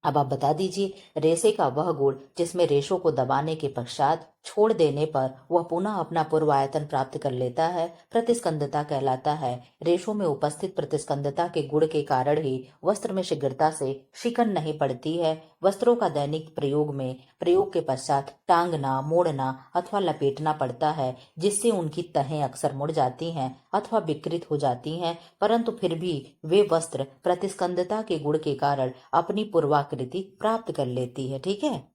अब आप बता दीजिए, रेशे का वह गुण जिसमें रेशों को दबाने के पश्चात छोड़ देने पर वह पुनः अपना पूर्व आयतन प्राप्त कर लेता है, प्रतिस्कंदता कहलाता है। रेशों में उपस्थित प्रतिस्कंदता के गुण के कारण ही वस्त्र में शीघ्रता से शिकन नहीं पड़ती है। वस्त्रों का दैनिक प्रयोग में प्रयोग के पश्चात टांगना, मोड़ना अथवा लपेटना पड़ता है, जिससे उनकी तहें अक्सर मुड़ जाती हैं अथवा विकृत हो जाती हैं, परंतु फिर भी वे वस्त्र प्रतिस्कंदता के गुण के कारण अपनी पूर्वाकृति प्राप्त कर लेती है, ठीक है।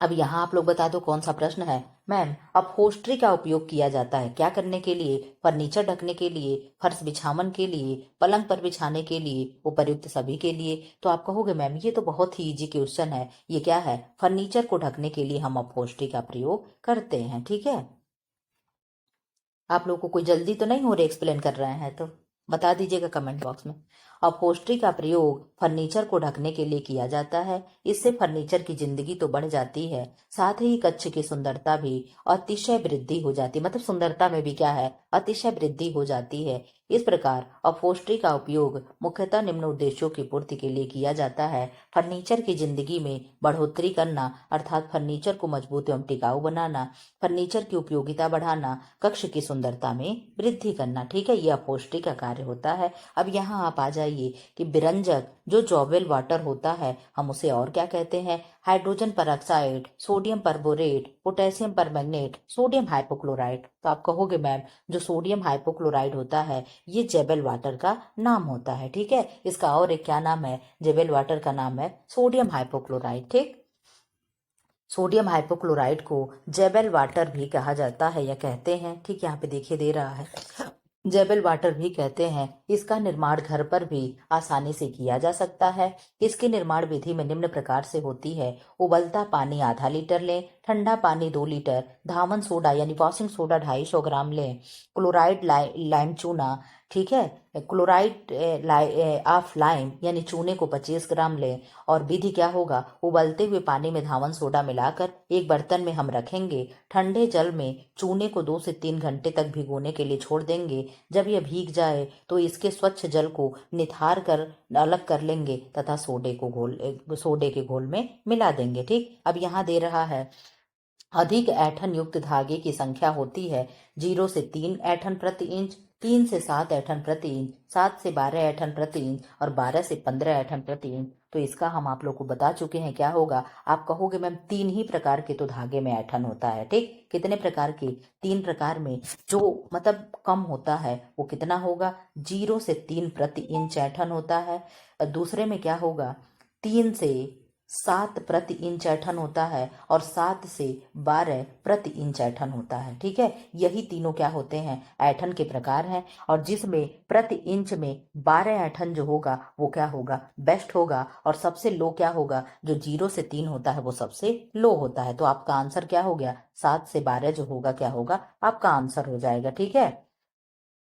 अब यहाँ आप लोग बता दो कौन सा प्रश्न है। मैम अपहोस्ट्री का उपयोग किया जाता है क्या करने के लिए, फर्नीचर ढकने के लिए, फर्श बिछावन के लिए, पलंग पर बिछाने के लिए, उपर्युक्त सभी के लिए। तो आप कहोगे मैम ये तो बहुत ही इजी क्वेश्चन है, ये क्या है, फर्नीचर को ढकने के लिए हम अपहोस्ट्री का प्रयोग करते हैं, ठीक है। आप लोग को कोई जल्दी तो नहीं हो रही एक्सप्लेन कर रहे हैं तो बता दीजिएगा कमेंट बॉक्स में। अपहोस्ट्री का प्रयोग फर्नीचर को ढकने के लिए किया जाता है। इससे फर्नीचर की जिंदगी तो बढ़ जाती है, साथ ही कक्ष की सुंदरता भी अतिशय वृद्धि हो जाती है, मतलब सुंदरता में भी क्या है, अतिशय वृद्धि हो जाती है। इस प्रकार अपहोस्ट्री का उपयोग मुख्यतः निम्न उद्देश्यों की पूर्ति के लिए किया जाता है। फर्नीचर की जिंदगी में बढ़ोतरी करना, अर्थात फर्नीचर को मजबूत एवं टिकाऊ बनाना, फर्नीचर की उपयोगिता बढ़ाना, कक्ष की सुंदरता में वृद्धि करना, ठीक है, ये अपहोस्ट्री का कार्य होता है। अब यहाँ आप आ जाइए जाइए कि विरंजक जो जॉवेल वाटर होता है हम उसे और क्या कहते हैं, hydrogen peroxide, sodium perborate, potassium permanganate, sodium hypochloride. तो आप कहोगे मैम जो सोडियम हाइपोक्लोराइड होता है ये जेबेल वाटर का नाम होता है, ठीक है। इसका और एक क्या नाम है, जेबेल वाटर का नाम है सोडियम हाइपोक्लोराइड, ठीक। सोडियम हाइपोक्लोराइड को जेबेल वाटर भी कहा जाता है या कहते हैं, ठीक। यहाँ पे देखिए दे रहा है, जेबेल वाटर भी कहते हैं। इसका निर्माण घर पर भी आसानी से किया जा सकता है। इसकी निर्माण विधि में निम्न प्रकार से होती है। उबलता पानी आधा लीटर लें, ठंडा पानी 2 लीटर, धावन सोडा यानी वॉशिंग सोडा 250 ग्राम लें, क्लोराइड लाइम चूना, ठीक है, क्लोराइड ऑफ लाइम यानी चूने को 25 ग्राम लें। और विधि क्या होगा, उबलते हुए पानी में धावन सोडा मिलाकर एक बर्तन में हम रखेंगे। ठंडे जल में चूने को 2 से 3 घंटे तक भिगोने के लिए छोड़ देंगे। जब यह भीग जाए तो इसके स्वच्छ जल को निथार कर अलग कर लेंगे तथा सोडे के घोल में मिला देंगे, ठीक। अब यहाँ दे रहा है अधिक ऐंठन युक्त धागे की संख्या होती है 0 से 3 ऐंठन प्रति इंच, 3 से 7 ऐंठन प्रति इंच, 7 से 12 ऐंठन प्रति इंच और 12 से 15 ऐंठन प्रति इंच। तो इसका हम आप लोग को बता चुके हैं क्या होगा। आप कहोगे मैम 3 ही प्रकार के तो धागे में ऐंठन होता है, ठीक। कितने प्रकार के, 3 प्रकार में। जो मतलब कम होता है वो कितना होगा, 0 से 3 प्रति इंच ऐंठन होता है। दूसरे में क्या होगा, 3 से 7 प्रति इंच ऐंठन होता है और 7 से 12 प्रति इंच ऐंठन होता है, ठीक है। यही तीनों क्या होते हैं, ऐंठन के प्रकार हैं। और जिसमें प्रति इंच में 12 ऐंठन जो होगा वो क्या होगा, बेस्ट होगा। और सबसे लो क्या होगा, जो 0 से 3 होता है वो सबसे लो होता है। तो आपका आंसर क्या हो गया, 7 से 12 जो होगा क्या होगा, आपका आंसर हो जाएगा, ठीक है।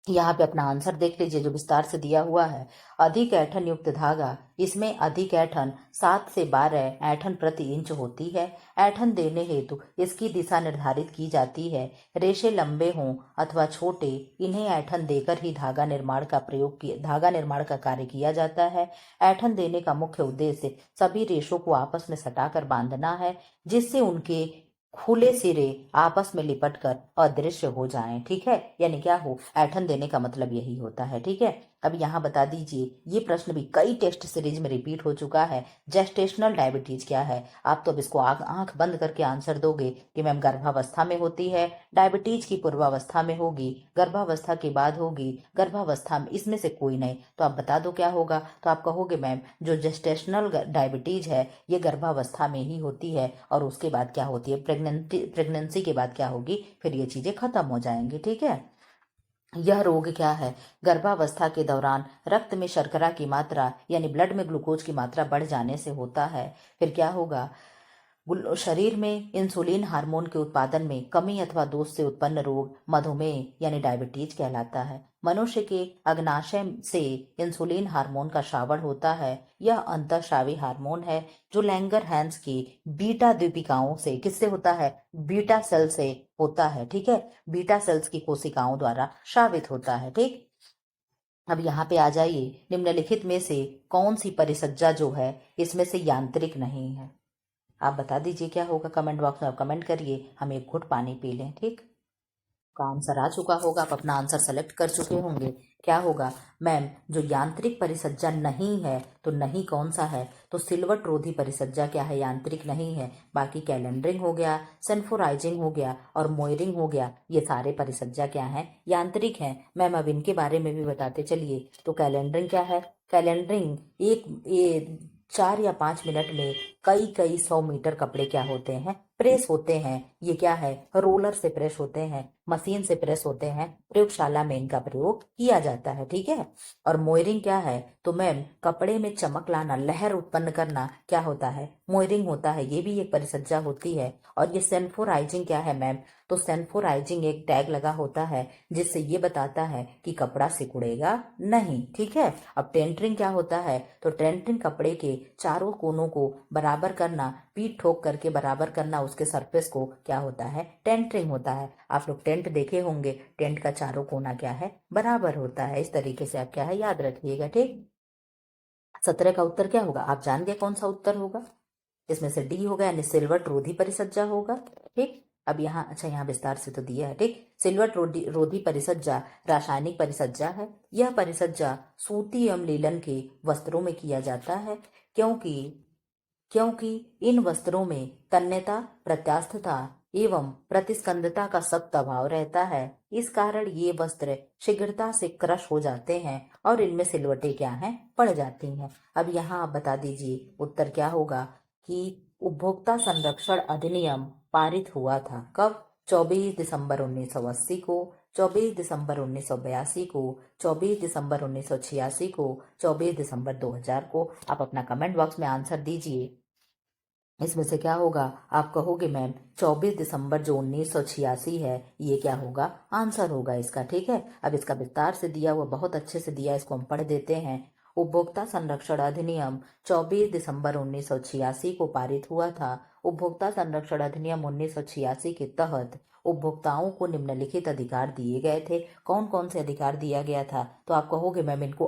यहाँ पे अपना आंसर देख लीजिए जो विस्तार से दिया हुआ है। अधिक ऐंठन युक्त धागा, इसमें अधिक ऐंठन 7 से 12 ऐंठन प्रति इंच होती है। ऐंठन देने हेतु इसकी दिशा निर्धारित की जाती है। रेशे लंबे हों अथवा छोटे, इन्हें ऐंठन देकर ही धागा निर्माण का कार्य किया जाता है। ऐंठन देने का मुख्य उद्देश्य सभी रेशों को आपस में सटाकर बांधना है, जिससे उनके खुले सिरे आपस में लिपटकर अदृश्य हो जाएं, ठीक है। यानी क्या हो, ऐंठन देने का मतलब यही होता है, ठीक है। अब यहाँ बता दीजिए, ये प्रश्न भी कई टेस्ट सीरीज में रिपीट हो चुका है। जेस्टेशनल डायबिटीज क्या है। आप तो अब इसको आंख बंद करके आंसर दोगे कि मैम गर्भावस्था में होती है, डायबिटीज की पूर्वावस्था में होगी, गर्भावस्था के बाद होगी, गर्भावस्था में, इसमें से कोई नहीं। तो आप बता दो क्या होगा। तो आप कहोगे मैम जो जेस्टेशनल डायबिटीज है ये गर्भावस्था में ही होती है और उसके बाद क्या होती है, प्रेगनेंसी के बाद क्या होगी, फिर ये चीजें खत्म हो जाएंगी, ठीक है। यह रोग क्या है, गर्भावस्था के दौरान रक्त में शर्करा की मात्रा यानी ब्लड में ग्लूकोज की मात्रा बढ़ जाने से होता है। फिर क्या होगा, शरीर में इंसुलिन हार्मोन के उत्पादन में कमी अथवा दोष से उत्पन्न रोग मधुमेह यानी डायबिटीज कहलाता है। मनुष्य के अग्नाशय से इंसुलिन हार्मोन का श्रावण होता है। यह अंतःस्रावी हार्मोन है जो लैंगरहैंस की बीटा द्वीपिकाओं से, किससे होता है, बीटा सेल से होता है, ठीक है। बीटा सेल्स की कोशिकाओं द्वारा श्रावित होता है, ठीक। अब यहाँ पे आ जाइए, निम्नलिखित में से कौन सी परिसज्जा जो है इसमें से यांत्रिक नहीं है। आप बता दीजिए क्या होगा, कमेंट बॉक्स में आप कमेंट करिए, हम एक घुट पानी पी लें, ठीक। का आंसर आ चुका होगा, आप अपना आंसर सेलेक्ट कर चुके होंगे। क्या होगा मैम, जो यांत्रिक परिसज्जा नहीं है तो नहीं कौन सा है, तो सिल्वट रोधी परिसज्जा क्या है, यांत्रिक नहीं है। बाकी कैलेंडरिंग हो गया, सल्फोराइजिंग हो गया और मोयरिंग हो गया, ये सारे परिसज्जा क्या है, यांत्रिक हैं। मैम अब इनके बारे में भी बताते चलिए। तो कैलेंडरिंग क्या है, कैलेंडरिंग एक 4 या 5 मिनट में कई कई 100 मीटर कपड़े क्या होते हैं, प्रेस होते हैं। ये क्या है, रोलर से प्रेस होते हैं, मशीन से प्रेस होते हैं, प्रयोगशाला में इनका प्रयोग किया जाता है, ठीक है। और मोयरिंग क्या है, तो मैम कपड़े में चमक लाना, लहर उत्पन्न करना क्या होता है, मोयरिंग होता है। ये भी एक परिसज्जा होती है। और ये सेंफोराइजिंग क्या है मैम, तो सेंफोराइजिंग एक टैग लगा होता है जिससे ये बताता है कि कपड़ा सिकुड़ेगा नहीं, ठीक है। अब टेंटरिंग क्या होता है, तो टेंटरिंग कपड़े के चारों कोनों को बराबर करना, पीठ ठोक करके बराबर करना उसके सरफेस को, क्या होता है, टेंटरिंग होता है। आप लोग टेंट देखे होंगे, टेंट का चारों कोना क्या है, बराबर होता है। इस तरीके से आप क्या है याद रखिएगा, ठीक। 17 का उत्तर क्या होगा, आप जान गए कौन सा उत्तर होगा, इसमें से डी होगा यानी सिल्वट रोधी परिसज्जा होगा, ठीक। अब यहाँ अच्छा यहाँ विस्तार से तो दिया है, ठीक। सिल्वर रोधी परिसज्जा रासायनिक परिसज्जा है। यह परिसज्जा सूती एवं लीलन के वस्त्रों में किया जाता है, क्योंकि इन वस्त्रों में तन्यता, प्रत्यास्थता एवं प्रतिस्कंदता का सख्त अभाव रहता है। इस कारण ये वस्त्र शीघ्रता से क्रश हो जाते हैं और इनमें सिलवटें क्या हैं, पड़ जाती हैं। अब यहाँ आप बता दीजिए उत्तर क्या होगा कि उपभोक्ता संरक्षण अधिनियम पारित हुआ था कब? 24 दिसंबर 1980 को, 24 दिसंबर 1982 को, 24 दिसंबर 1986 को, 24 दिसंबर 2000 को। आप अपना कमेंट बॉक्स में आंसर दीजिए। इसमें से क्या होगा? आप कहोगे मैम 24 दिसंबर जो 1986 है, ये क्या होगा? आंसर होगा इसका, ठीक है। अब इसका विस्तार से दिया हुआ, बहुत अच्छे से दिया, इसको हम पढ़ देते हैं। उपभोक्ता संरक्षण अधिनियम 24 दिसंबर 1986 को पारित हुआ था। उपभोक्ता संरक्षण अधिनियम 1986 के तहत उपभोक्ताओं को निम्नलिखित अधिकार दिए गए थे। कौन कौन से अधिकार दिया गया था? तो आप कहोगे मैम इनको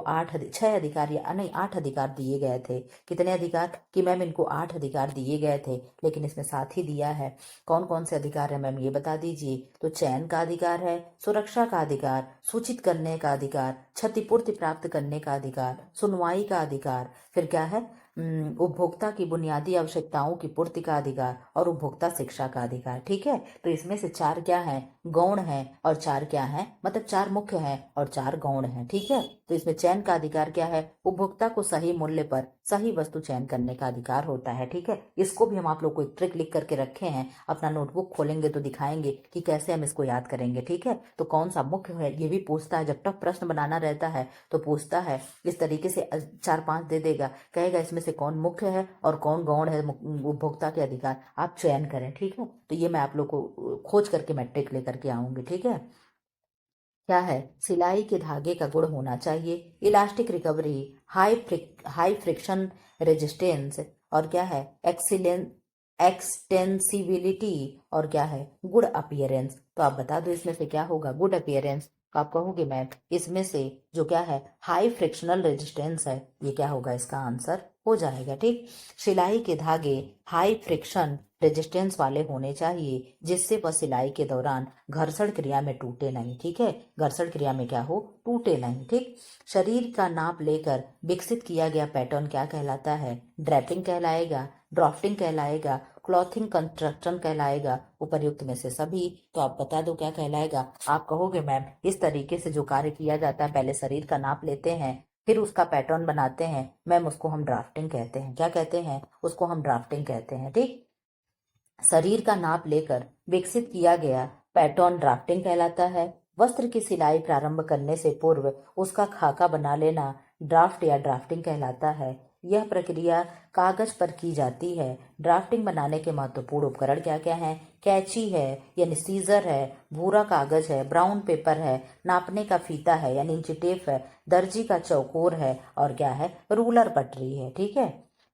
6 अधिकार या नहीं 8 अधिकार दिए गए थे। कितने अधिकार? कि मैम इनको 8 अधिकार दिए गए थे, लेकिन इसमें 7 ही दिया है। कौन कौन से अधिकार है मैम, ये बता दीजिए। तो चयन का अधिकार है, सुरक्षा का अधिकार, सूचित करने का अधिकार, क्षतिपूर्ति प्राप्त करने का अधिकार, सुनवाई का अधिकार, फिर क्या है, उपभोक्ता की बुनियादी आवश्यकताओं की पूर्ति का अधिकार और उपभोक्ता शिक्षा का अधिकार, ठीक है। तो इसमें से 4 क्या है? गौण है, और 4 क्या है, मतलब 4 मुख्य है और 4 गौण है, ठीक है। तो इसमें चयन का अधिकार क्या है? उपभोक्ता को सही मूल्य पर सही वस्तु चयन करने का अधिकार होता है, ठीक है। इसको भी हम आप लोग को एक ट्रिक लिख करके रखे हैं, अपना नोटबुक खोलेंगे तो दिखाएंगे कि कैसे हम इसको याद करेंगे, ठीक है। तो कौन सा मुख्य है ये भी पूछता है, जब टफ प्रश्न बनाना रहता है तो पूछता है इस तरीके से, 4-5 दे देगा, कहेगा इसमें से कौन मुख्य है और कौन गौण है उपभोक्ता के अधिकार, आप चयन करें, ठीक है। तो ये मैं आप लोग को खोज करके मैं ट्रिक लेकर के आऊंगी, ठीक है। क्या है? सिलाई के धागे का गुण होना चाहिए elastic recovery, high friction resistance, और क्या है, एक्सटेंसिबिलिटी, और क्या है, गुड अपीयरेंस। तो आप बता दो इसमें से क्या होगा? Good appearance. तो आप कहोगे मैम इसमें से जो क्या है, हाई फ्रिक्शनल रेजिस्टेंस है, ये क्या होगा? इसका आंसर हो जाएगा, ठीक। सिलाई के धागे हाई फ्रिक्शन रेजिस्टेंस वाले होने चाहिए, जिससे वह सिलाई के दौरान घर्षण क्रिया में टूटे नहीं, ठीक है। घर्षण क्रिया में क्या हो? टूटे नहीं, ठीक। शरीर का नाप लेकर विकसित किया गया पैटर्न क्या कहलाता है? ड्रैपिंग कहलाएगा, ड्राफ्टिंग कहलाएगा, क्लॉथिंग कंस्ट्रक्शन कहलाएगा, उपर्युक्त में से सभी। तो आप बता दो क्या कहलाएगा? आप कहोगे मैम इस तरीके से जो कार्य किया जाता है, पहले शरीर का नाप लेते हैं, फिर उसका पैटर्न बनाते हैं, मैम उसको हम ड्राफ्टिंग कहते हैं। क्या कहते हैं? उसको हम ड्राफ्टिंग कहते हैं, ठीक। शरीर का नाप लेकर विकसित किया गया पैटर्न ड्राफ्टिंग कहलाता है। वस्त्र की सिलाई प्रारंभ करने से पूर्व उसका खाका बना लेना ड्राफ्ट या ड्राफ्टिंग कहलाता है। यह प्रक्रिया कागज पर की जाती है। ड्राफ्टिंग बनाने के महत्वपूर्ण उपकरण क्या क्या हैं? कैंची है यानी सीजर है, भूरा कागज है, ब्राउन पेपर है, नापने का फीता है यानी इंची टेप है, दर्जी का चौकोर है, और क्या है, रूलर पटरी है, ठीक है।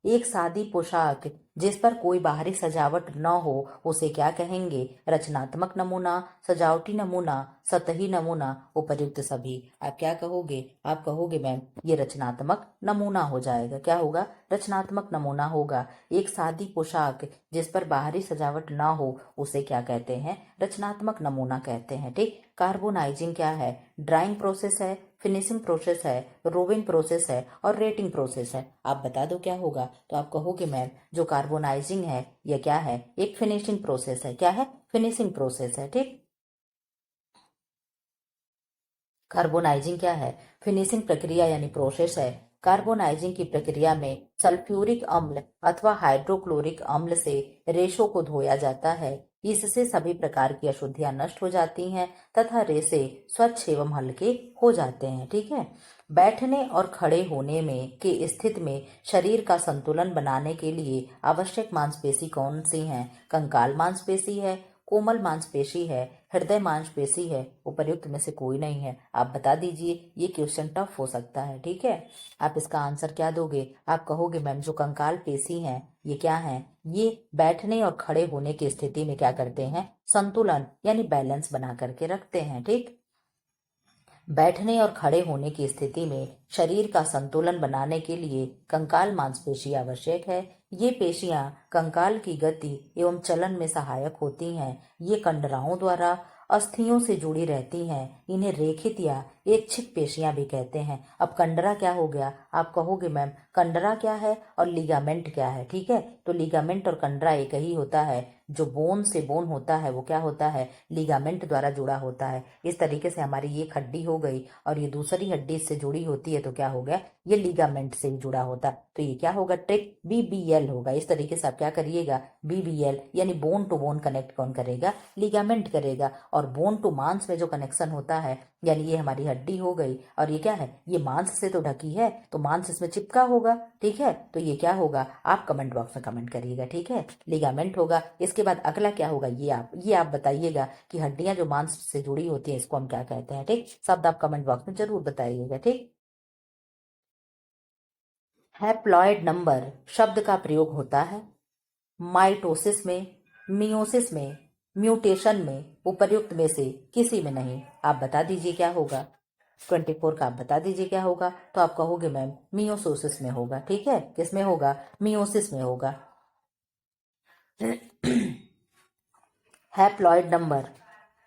एक सादी पोशाक जिस पर कोई बाहरी सजावट न हो उसे क्या कहेंगे? रचनात्मक नमूना, सजावटी नमूना, सतही नमूना, उपर्युक्त सभी। आप क्या कहोगे? आप कहोगे मैम ये रचनात्मक नमूना हो जाएगा। क्या होगा? रचनात्मक नमूना होगा। एक सादी पोशाक जिस पर बाहरी सजावट ना हो उसे क्या कहते हैं? रचनात्मक नमूना कहते हैं, ठीक। कार्बोनाइजिंग क्या है? ड्राइंग प्रोसेस है, फिनिशिंग प्रोसेस है, रोविंग प्रोसेस है, और रेटिंग प्रोसेस है। आप बता दो क्या होगा? तो आप कहोगे मैम जो कार्बोनाइजिंग है ये क्या है? एक फिनिशिंग प्रोसेस है। क्या है? फिनिशिंग प्रोसेस है, ठीक। कार्बोनाइजिंग क्या है? फिनिशिंग प्रक्रिया यानी प्रोसेस है। कार्बोनाइजिंग की प्रक्रिया में सल्फ्यूरिक अम्ल अथवा हाइड्रोक्लोरिक अम्ल से रेशों को धोया जाता है। इससे सभी प्रकार की अशुद्धियां नष्ट हो जाती हैं तथा रेशे स्वच्छ एवं हल्के हो जाते हैं, ठीक है। बैठने और खड़े होने में की स्थिति में शरीर का संतुलन बनाने के लिए आवश्यक मांसपेशी कौन सी है? कंकाल मांसपेशी है, कोमल मांसपेशी है, हृदय मांसपेशी है, उपर्युक्त में से कोई नहीं है। आप बता दीजिए, ये क्वेश्चन टफ हो सकता है, ठीक है। आप इसका आंसर क्या दोगे? आप कहोगे मैम जो कंकाल पेशी हैं ये क्या है? ये बैठने और खड़े होने की स्थिति में क्या करते हैं? संतुलन यानी बैलेंस बना करके रखते हैं, ठीक। बैठने और खड़े होने की स्थिति में शरीर का संतुलन बनाने के लिए कंकाल मांसपेशी आवश्यक है। ये पेशियां कंकाल की गति एवं चलन में सहायक होती हैं। ये कंडराओं द्वारा अस्थियों से जुड़ी रहती हैं। इन्हें रेखित या ऐच्छिक पेशियां भी कहते हैं। अब कंडरा क्या हो गया? आप कहोगे मैम कंडरा क्या है और लिगामेंट क्या है? ठीक है, तो लिगामेंट और कंडरा एक ही होता है। जो बोन से बोन होता है वो क्या होता है? लिगामेंट द्वारा जुड़ा होता है। इस तरीके से हमारी ये हड्डी हो गई और ये दूसरी हड्डी इससे जुड़ी होती है, तो क्या हो गया? ये लिगामेंट से ही जुड़ा होता है। तो ये क्या होगा? ट्रिक BBL होगा। इस तरीके से आप क्या करिएगा? BBL यानी बोन टू बोन कनेक्ट कौन करेगा? लिगामेंट करेगा। और बोन टू मांस में जो कनेक्शन होता है, यानी ये हमारी हड्डी हो गई और ये क्या है? ये मांस से तो ढकी है, तो मांस इसमें चिपका होगा। ठीक है, तो ये क्या होगा? आप कमेंट बॉक्स में कमेंट करिएगा। ठीक है, लिगामेंट होगा। इसके बाद अगला क्या होगा? ये आप बताइएगा कि हड्डियां जो मांस से जुड़ी होती है इसको हम क्या कहते हैं। ठीक, शब्द आप कमेंट बॉक्स में जरूर बताइएगा। ठीक, हैप्लॉयड नंबर शब्द का प्रयोग होता है माइटोसिस में, मियोसिस में, म्यूटेशन में, उपर्युक्त में से किसी में नहीं। आप बता दीजिए क्या होगा? 24 का आप बता दीजिए क्या होगा? तो आप कहोगे मैम मियोसिस में होगा। ठीक है, किस में होगा? मियोसिस में होगा। हैप्लॉयड नंबर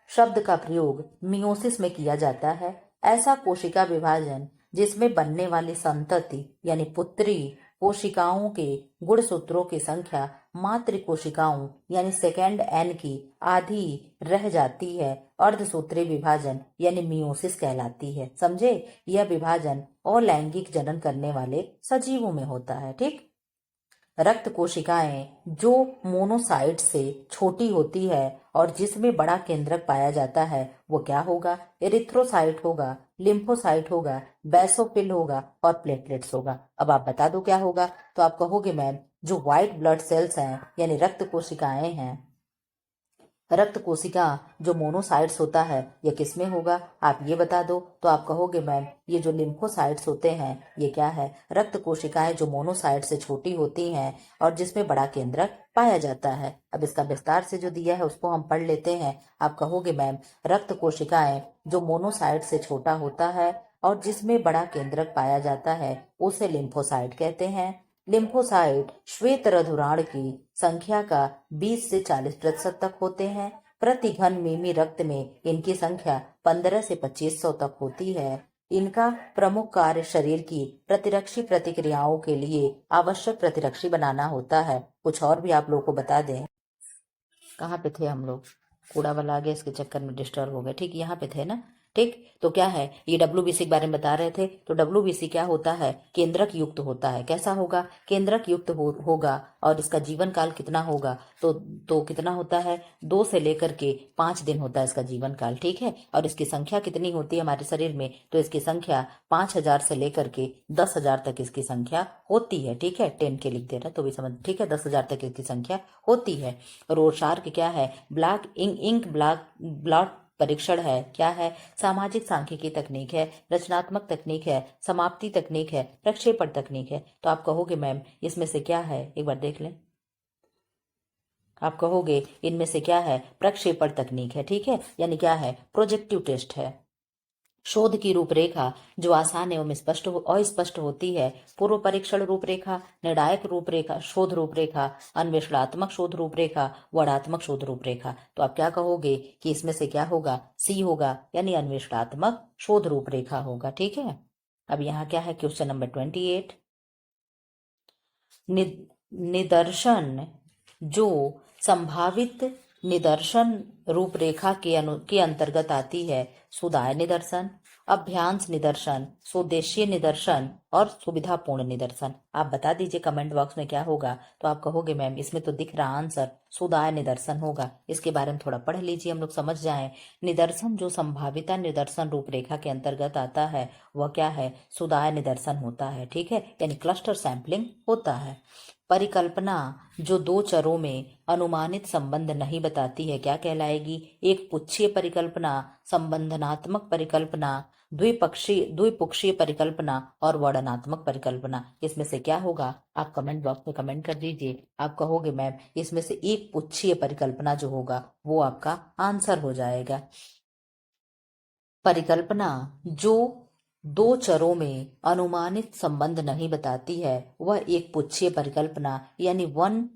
शब्द का प्रयोग मियोसिस में किया जाता है। ऐसा कोशिका विभाजन जिसमें बनने वाली संतति यानी पुत्री कोशिकाओं के गुणसूत्रों की संख्या मातृ कोशिकाओं यानी सेकेंड एन की आधी रह जाती है, अर्धसूत्री विभाजन यानी मियोसिस कहलाती है। समझे? यह विभाजन अलैंगिक जनन करने वाले सजीवों में होता है। ठीक, रक्त कोशिकाएं जो मोनोसाइट से छोटी होती है और जिसमें बड़ा केंद्रक पाया जाता है वो क्या होगा? एरिथ्रोसाइट होगा, लिम्फोसाइट होगा, बेसोफिल होगा और प्लेटलेट्स होगा। अब आप बता दो क्या होगा? तो आप कहोगे मैम जो व्हाइट ब्लड सेल्स हैं यानी रक्त कोशिकाएं हैं, रक्त कोशिका जो मोनोसाइट्स होता है ये किसमें होगा? आप ये बता दो। तो आप कहोगे मैम ये जो लिम्फोसाइट्स होते हैं ये क्या है? रक्त कोशिकाएं जो मोनोसाइट से छोटी होती हैं और जिसमें बड़ा केंद्रक पाया जाता है। अब इसका विस्तार से जो दिया है उसको हम पढ़ लेते हैं। आप कहोगे मैम रक्त कोशिकाएं जो मोनोसाइट से छोटा होता है और जिसमें बड़ा केंद्रक पाया जाता है उसे लिम्फोसाइट कहते हैं। लिम्फोसाइट श्वेत रधुराण की संख्या का 20 से 40% तक होते हैं। प्रति घन मिमी रक्त में इनकी संख्या 15 से 2500 तक होती है। इनका प्रमुख कार्य शरीर की प्रतिरक्षी प्रतिक्रियाओं के लिए आवश्यक प्रतिरक्षी बनाना होता है। कुछ और भी आप लोगों को बता दें। कहाँ पे थे हम लोग? कूड़ा वाला आ गया, इसके चक्कर में डिस्टर्ब हो गए। ठीक, यहाँ पे थे ना? ठीक, तो क्या है? ये WBC के बारे में बता रहे थे। तो WBC क्या होता है? केंद्रक युक्त होता है। कैसा होगा? केंद्रक युक्त होगा। और इसका जीवन काल कितना होगा? तो कितना होता है? 2 से लेकर के 5 दिन होता है इसका जीवन काल। ठीक है, और इसकी संख्या कितनी होती है हमारे शरीर में? तो इसकी संख्या 5000 से लेकर के 10,000 तक इसकी संख्या होती है। ठीक है, 10 के लिख दे रहा तो भी समझ। ठीक है, 10,000 तक इसकी संख्या होती है। रोरशार्क क्या है? ब्लैक इंक ब्लड परीक्षण है। क्या है? सामाजिक सांख्यिकी तकनीक है, रचनात्मक तकनीक है, समाप्ति तकनीक है, प्रक्षेपण तकनीक है। तो आप कहोगे मैम इसमें से क्या है? एक बार देख लें। आप कहोगे इनमें से क्या है? प्रक्षेपण तकनीक है। ठीक है, यानी क्या है? प्रोजेक्टिव टेस्ट है। शोध की रूपरेखा जो आसान एवं अस्पष्ट होती है। पूर्व परीक्षण रूपरेखा, निर्णायक रूपरेखा, शोध रूपरेखा, अन्वेषणात्मक शोध रूपरेखा, वर्णात्मक शोध रूपरेखा। तो आप क्या कहोगे कि इसमें से क्या होगा? C होगा, यानी अन्वेषणात्मक शोध रूपरेखा होगा। ठीक है, अब यहाँ क्या है? Question number 28। निदर्शन जो संभावित निदर्शन रूपरेखा के अंतर्गत आती है। सुधार निदर्शन, अभ्यांश निदर्शन, स्वदेशीय निदर्शन और सुविधापूर्ण निदर्शन। आप बता दीजिए कमेंट बॉक्स में क्या होगा? तो आप कहोगे मैम इसमें तो दिख रहा आंसर सुधार निदर्शन होगा। इसके बारे में थोड़ा पढ़ लीजिए, हम लोग समझ जाएं। निदर्शन जो संभाविता निदर्शन रूपरेखा के अंतर्गत आता है वह क्या है? सुधार निदर्शन होता है। ठीक है, यानी क्लस्टर सैंपलिंग होता है। परिकल्पना जो 2 चरों में अनुमानित संबंध नहीं बताती है क्या कहलाएगी? एक पुच्छीय परिकल्पना, संबंधनात्मक परिकल्पना, द्विपक्षीय परिकल्पना और वर्णनात्मक परिकल्पना। इसमें से क्या होगा? आप कमेंट बॉक्स में कमेंट कर दीजिए। आप कहोगे मैम इसमें से एक पुच्छीय परिकल्पना जो होगा वो आपका आंसर हो जाएगा। परिकल्पना जो दो चरों में अनुमानित संबंध नहीं बताती है वह एक पुच्छीय परिकल्पना यानी वन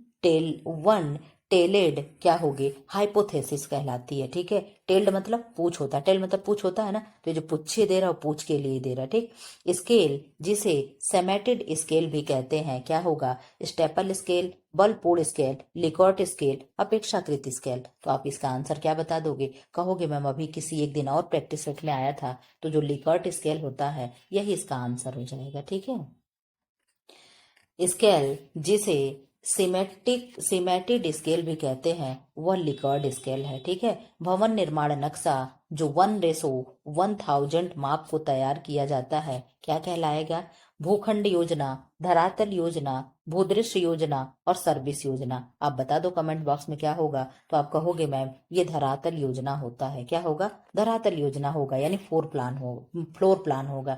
टेलेड क्या होगी, हाइपोथेसिस कहलाती है। ठीक है, टेल्ड मतलब पूछ होता है, टेल मतलब पूछ होता है ना, तो ये जो पुच्छीय दे रहा है पूछ के लिए दे रहा है। ठीक, स्केल जिसे सेमेटेड स्केल भी कहते हैं क्या होगा, स्टेपल स्केल, बलपूर्ण स्केल, लिकॉर्ट स्केल, अपेक्षाकृत स्केल। तो आप इसका आंसर क्या बता दोगे, कहोगे मैम अभी किसी एक दिन और प्रैक्टिस सेट में आया था, तो जो लिकॉर्ट स्केल होता है यही इसका आंसर हो जाएगा। ठीक है, स्केल जिसे सिमेटेड स्केल भी कहते हैं वह लिकर्ड स्केल है। ठीक है, भवन निर्माण नक्शा जो 1:1000 माप को तैयार किया जाता है क्या कहलाएगा, भूखंड योजना, धरातल योजना, भूदृश्य योजना और सर्विस योजना। आप बता दो कमेंट बॉक्स में क्या होगा, तो आप कहोगे मैम ये धरातल योजना होता है। क्या होगा, धरातल योजना होगा, यानी फ्लोर प्लान होगा।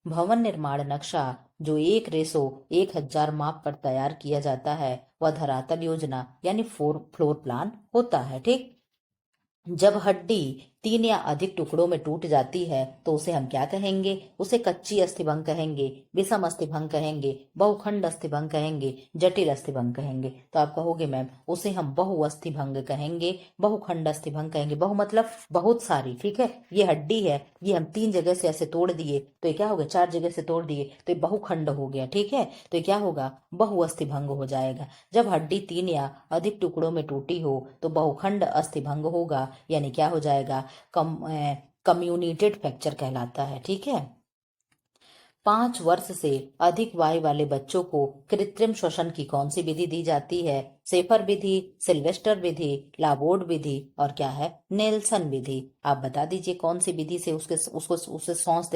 भवन निर्माण नक्शा जो 1:1000 माप पर तैयार किया जाता है वह धरातल योजना यानी फ्लोर प्लान होता है। ठीक, जब हड्डी 3 या अधिक टुकड़ों में टूट जाती है तो उसे हम क्या कहेंगे, उसे कच्ची अस्थिभंग कहेंगे, विषम अस्थिभंग कहेंगे, बहुखंड अस्थिभंग कहेंगे, जटिल अस्थिभंग कहेंगे। तो आप कहोगे मैम उसे हम बहु अस्थिभंग कहेंगे, बहुखंड अस्थिभंग कहेंगे। बहु मतलब बहुत सारी। ठीक है, ये हड्डी है, ये हम 3 जगह से ऐसे तोड़ दिए तो ये क्या हो गया, 4 जगह से तोड़ दिए तो ये बहुखंड हो गया। ठीक है, तो ये क्या होगा, बहु अस्थिभंग हो जाएगा। जब हड्डी 3 या अधिक टुकड़ों में टूटी हो तो बहुखंड अस्थिभंग होगा, यानी क्या हो जाएगा, कम्युनिटेड फ्रैक्चर कहलाता है। ठीक है, 5 वर्ष से अधिक आयु वाले बच्चों को कृत्रिम श्वसन की कौन सी विधि दी जाती है, सेफर विधि, सिल्वेस्टर विधि, लाबोर्ड विधि और क्या है, नेल्सन विधि। आप बता दीजिए कौन सी विधि से उसे सांस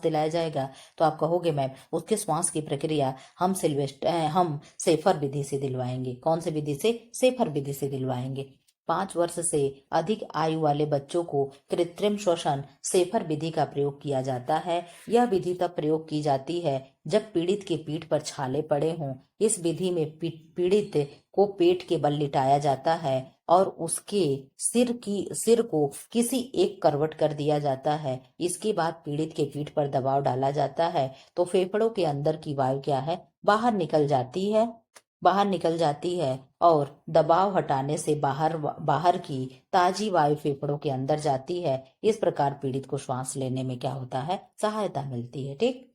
दिलाया जाएगा। तो आप कहोगे मैम उसके श्वास की प्रक्रिया हम सेफर विधि से दिलवाएंगे। कौन सी विधि से, सेफर विधि से दिलवाएंगे। 5 वर्ष से अधिक आयु वाले बच्चों को कृत्रिम श्वसन सेफर विधि का प्रयोग किया जाता है। यह विधि तब प्रयोग की जाती है जब पीड़ित के पीठ पर छाले पड़े हों। इस विधि में पीड़ित को पेट के बल लिटाया जाता है और उसके सिर को किसी एक करवट कर दिया जाता है। इसके बाद पीड़ित के पीठ पर दबाव डाला जाता है तो फेफड़ों के अंदर की वायु क्या है, बाहर निकल जाती है और दबाव हटाने से बाहर की ताजी वायु फेफड़ों के अंदर जाती है। इस प्रकार पीड़ित को श्वास लेने में क्या होता है, सहायता मिलती है। ठीक,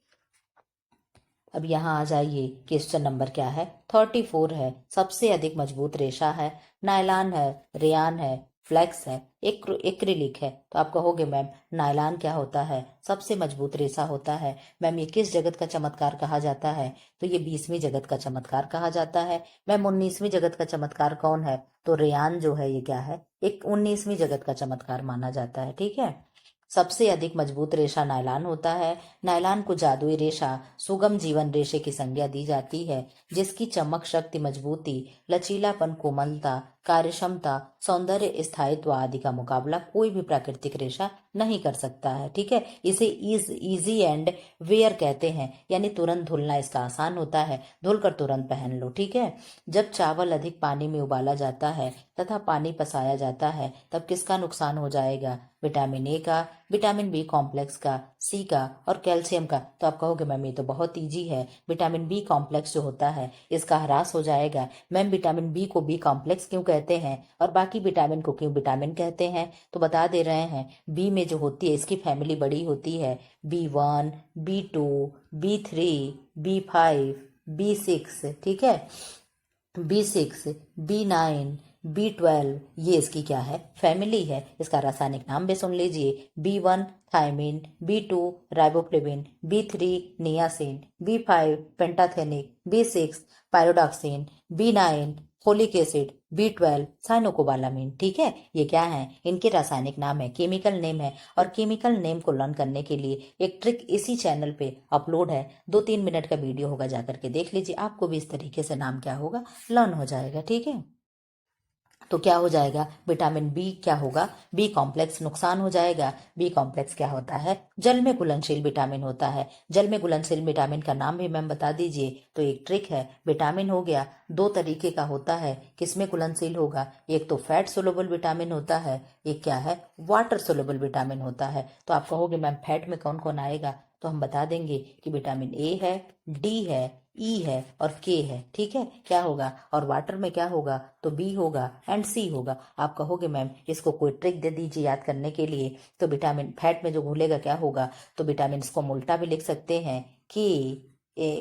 अब यहाँ आ जाइए, क्वेश्चन नंबर क्या है, 34 है। सबसे अधिक मजबूत रेशा है, नायलॉन है, रेयान है, फ्लेक्स है, एक्रिलिक है। तो आप कहोगे मैम नायलॉन क्या होता है, सबसे मजबूत रेशा होता है। मैम ये किस जगत का चमत्कार कहा जाता है, तो ये 20वीं जगत का चमत्कार कहा जाता है। मैम 19वीं जगत का चमत्कार कौन है, तो रेयान जो है ये क्या है, एक 19वीं जगत का चमत्कार माना जाता है। ठीक है, सबसे अधिक मजबूत रेशा नायलॉन होता है। नायलॉन को जादुई रेशा, सुगम जीवन रेशे की संज्ञा दी जाती है, जिसकी चमक, शक्ति, मजबूती, लचीलापन, कोमलता, कार्यक्षमता, सौंदर्य, स्थायित्व आदि का मुकाबला कोई भी प्राकृतिक रेशा नहीं कर सकता है। ठीक है, इसे इजी एंड वेयर कहते हैं, यानी तुरंत धुलना इसका आसान होता है, धुलकर तुरंत पहन लो। ठीक है, जब चावल अधिक पानी में उबाला जाता है तथा पानी पसाया जाता है तब किसका नुकसान हो जाएगा, विटामिन ए का, विटामिन बी कॉम्प्लेक्स का, सी का और कैल्शियम का। तो आप कहोगे मैम ये तो बहुत इजी है, विटामिन बी कॉम्प्लेक्स जो होता है इसका ह्रास हो जाएगा। मैम विटामिन बी को बी कॉम्प्लेक्स क्यों कहते हैं और बाकी विटामिन को क्यों विटामिन कहते हैं, तो बता दे रहे हैं, बी में जो होती है इसकी फैमिली बड़ी होती है, B1, B2, B3, B5, B6। ठीक है, B6, B9, B12 ये इसकी क्या है, फैमिली है। इसका रासायनिक नाम भी सुन लीजिए, B1 thiamine, B2 riboflavin, B3 niacin, B5 pantothenic, B6 pyridoxine, B9 folic acid, B12 cyanocobalamin. ठीक है, ये क्या है, इनके रासायनिक नाम है, केमिकल नेम है। और केमिकल नेम को लर्न करने के लिए एक ट्रिक इसी चैनल पे अपलोड है, 2-3 मिनट का वीडियो होगा, जाकर के देख लीजिए, आपको भी इस तरीके से नाम क्या होगा, लर्न हो जाएगा। ठीक है, तो क्या हो जाएगा, विटामिन बी क्या होगा, बी कॉम्प्लेक्स नुकसान हो जाएगा। बी कॉम्प्लेक्स क्या होता है, जल में घुलनशील विटामिन होता है। जल में घुलनशील विटामिन का नाम भी मैम बता दीजिए। तो एक ट्रिक है, विटामिन हो गया दो तरीके का होता है, किसमें घुलनशील होगा, एक तो फैट सोलुबल विटामिन होता है, एक क्या है, वाटर सोलुबल विटामिन होता है। तो आप कहोगे मैम फैट में कौन कौन आएगा, तो हम बता देंगे कि विटामिन ए है, डी है, ई है और के है, ठीक है, क्या होगा। और वाटर में क्या होगा, तो बी होगा एंड सी होगा। आप कहोगे मैम इसको कोई ट्रिक दे दीजिए याद करने के लिए। तो विटामिन फैट में जो घुलेगा क्या होगा, तो विटामिन को हम उल्टा भी लिख सकते हैं, के